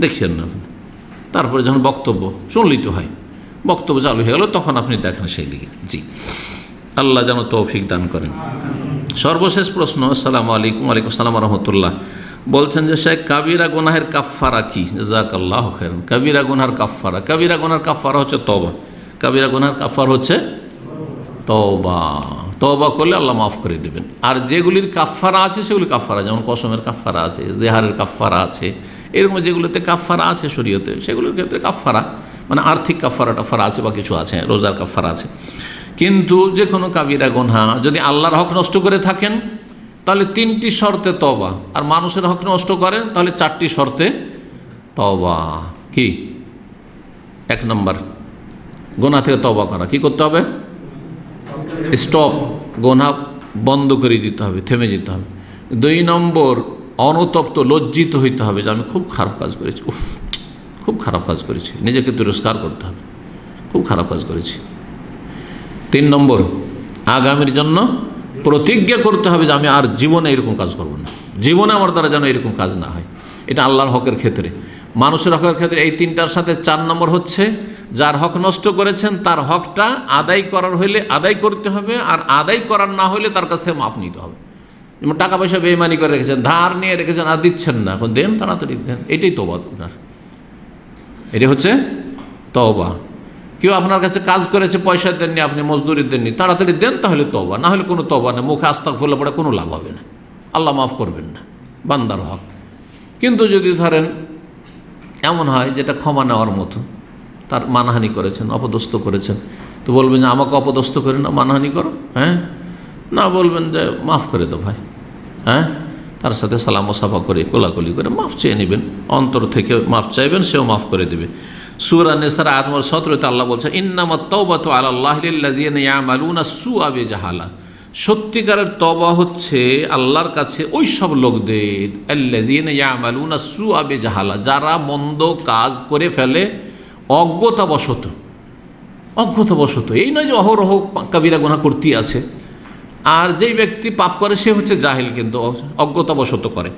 দেখেন না, তারপরে যখন বক্তব্য শুনলেই তো হয়, বক্তব্য চালু হয়ে গেল তখন আপনি দেখেন সেই দিকে। জি, আল্লাহ যেন তৌফিক দান করেন। সর্বশেষ প্রশ্ন, আসসালামু আলাইকুম। ওয়ালাইকুম আসসালাম রাহমাতুল্লাহ। বলছেন যে শেখ কাবিরা গুনাহের কাফফারা কি? জাযাকাল্লাহু খাইরান। কাবিরা গুনাহের কাফফারা, কাবিরা গুনাহের কাফফারা হচ্ছে তওবা। কাবিরা গুনাহের কাফফারা হচ্ছে তওবা। তওবা করলে আল্লাহ মাফ করে দেবেন। আর যেগুলির কাফফারা আছে সেগুলি কাফফারা, যেমন কসমের কাফফারা আছে, জেহারের কাফফারা আছে, এরকম যেগুলোতে কাফফারা আছে শরীয়তে, সেগুলোর ক্ষেত্রে কাফফারা মানে আর্থিক কাফফারা টাফারা আছে বা কিছু আছে, রোজার কাফফারা আছে। কিন্তু যে কোনো কাবিরা গুনাহ যদি আল্লাহর হক নষ্ট করে থাকেন তাহলে 3টি শর্তে তওবা, আর মানুষের হক নষ্ট করেন তাহলে 4টি শর্তে তওবা। কি? 1 নম্বর, গুনাহ থেকে তওবা করা। কি করতে হবে? স্টপ, গুনাহ বন্ধ করে দিতে হবে, থেমে যেতে হবে। 2 নম্বর, অনুতপ্ত লজ্জিত হইতে হবে যে আমি খুব খারাপ কাজ করেছি, খুব খারাপ কাজ করেছি, নিজেকে তিরস্কার করতে হবে, খুব খারাপ কাজ করেছি। 3 নম্বর, আগামীর জন্য প্রতিজ্ঞা করতে হবে যে আমি আর জীবনে এরকম কাজ করব না, জীবনে আমার দ্বারা যেন এরকম কাজ না হয়। এটা আল্লাহর হকের ক্ষেত্রে। মানুষের হকের ক্ষেত্রে এই 3টার সাথে 4 নম্বর হচ্ছে যার হক নষ্ট করেছেন তার হকটা আদায় করার হইলে আদায় করতে হবে, আর আদায় করার না হইলে তার কাছ থেকে মাফ নিতে হবে। যেমন টাকা পয়সা বেইমানি করে রেখেছেন, ধার নিয়ে রেখেছেন, আর দিচ্ছেন না, এখন দেন, তাড়াতাড়ি দেন। এটাই তওবা আপনার, এটাই হচ্ছে তওবা। কেউ আপনার কাছে কাজ করেছে, পয়সা দেননি, আপনি মজদুরি দেননি, তাড়াতাড়ি দেন, তাহলে তওবা। না হলে কোনো তওবা নেই, মুখে আস্তাগফিরুল্লাহ পড়ে কোনো লাভ হবে না, আল্লাহ মাফ করবেন না, বান্দার হক। কিন্তু যদি ধরেন এমন হয় যেটা ক্ষমা নেওয়ার মতো, তার মানহানি করেছেন, অপদস্থ করেছেন, তো বলবেন যে আমাকে অপদস্থ করে না, মানহানি করো, হ্যাঁ না, বলবেন যে মাফ করে দাও ভাই, হ্যাঁ, তার সাথে সালাম ও সাফা করে কোলাকুলি করে মাফ চেয়ে নেবেন, অন্তর থেকে মাফ চাইবেন, সেও মাফ করে দেবে। সূরা নিসার আয়াত নম্বর 17 আল্লাহ বলছে ইন্নামাত তাওবাতু আলাল্লাহি লিল্লাযিনা ইয়ামালুনা সুআ বিজাহালা, সত্যিকারের তওবা হচ্ছে আল্লাহর কাছে ওই সব লোকদের আল্লাযিনা ইয়ামালুনা সুআ বিজাহালা, যারা মন্দ কাজ করে ফেলে অজ্ঞতাবশত। এই নয় যে অহরহ কাবিরা গুনাহ করতে আছে, আর যেই ব্যক্তি পাপ করে সে হচ্ছে জাহিল, কিন্তু অজ্ঞতাবশত করে।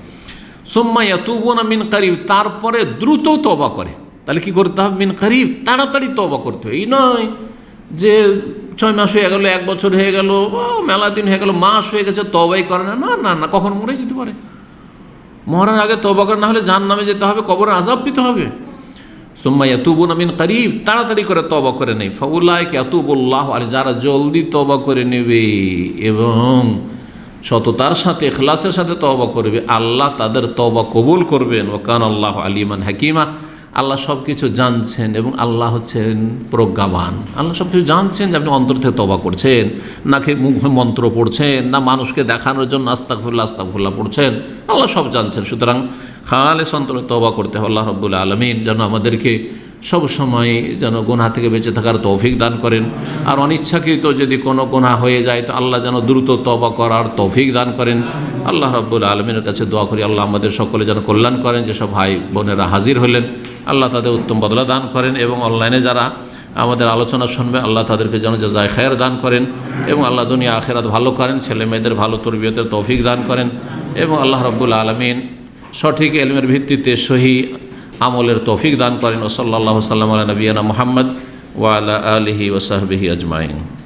সুম্মা ইয়াতুবুনা মিন করিব, তারপরে দ্রুত তওবা করে। তাহলে কি করতে হবে? মিন করিব, তাড়াতাড়ি তওবা করতে হবে। এই নয় যে 6 মাস হয়ে গেল, 1 বছর হয়ে গেল, মেলা দিন হয়ে গেল, মাস হয়ে গেছে, তওবাই করে না। না, কখন মরে যেতে পারে। মরার আগে তওবা করে, না হলে জাহান্নামে যেতে হবে, কবরের আযাব পেতে হবে। সুম্মা ইয়াতুবুনা মিন করিব, তাড়াতাড়ি করে তওবা করে নেই। ফাউলাইকা ইয়াতুবুল্লাহু আলাইহিম, যারা জলদি তওবা করে নেবে এবং সততার সাথে ইখলাসের সাথে তওবা করবে, আল্লাহ তাদের তওবা কবুল করবেন। ওয়া কানা আল্লাহু আলিমান হাকিমা, আল্লাহ সব কিছু জানছেন এবং আল্লাহ হচ্ছেন প্রজ্ঞাবান। আল্লাহ সব কিছু জানছেন যে আপনি অন্তর থেকে তওবা করছেন, নাকি মুখে মন্ত্র পড়ছেন, না মানুষকে দেখানোর জন্য আস্তাগফিরুল্লাহ পড়ছেন, আল্লাহ সব জানছেন। সুতরাং খালেস অন্তরে তওবা করতে হবে। আল্লাহ রাব্বুল আলামিন যেন আমাদেরকে সব সময় যেন গুনাহ থেকে বেঁচে থাকার তৌফিক দান করেন, আর অনিচ্ছাকৃত যদি কোনো গুনাহ হয়ে যায় তো আল্লাহ যেন দ্রুত তওবা করার তৌফিক দান করেন। আল্লাহ রাব্বুল আলামিনের কাছে দোয়া করি আল্লাহ আমাদের সকলে যেন কল্যাণ করেন। যেসব ভাই বোনেরা হাজির হলেন আল্লাহ তাদের উত্তম বদলা দান করেন, এবং অনলাইনে যারা আমাদের আলোচনা শুনবে আল্লাহ তাদেরকে যেন জাযায়ে খায়ের দান করেন, এবং আল্লাহ দুনিয়া আখিরাত ভালো করেন, ছেলে মেয়েদের ভালো তরবিয়তের তৌফিক দান করেন, এবং আল্লাহ রাব্বুল আলামিন সঠিক ইলমের ভিত্তিতে সহি আমলের তৌফিক দান করেন। ও সাল্লাল্লাহু সাল্লাম আলা নবিয়িনা মুহাম্মদ ওয়া আলা আলিহি ওয়া সাহবিহি আজমাইন।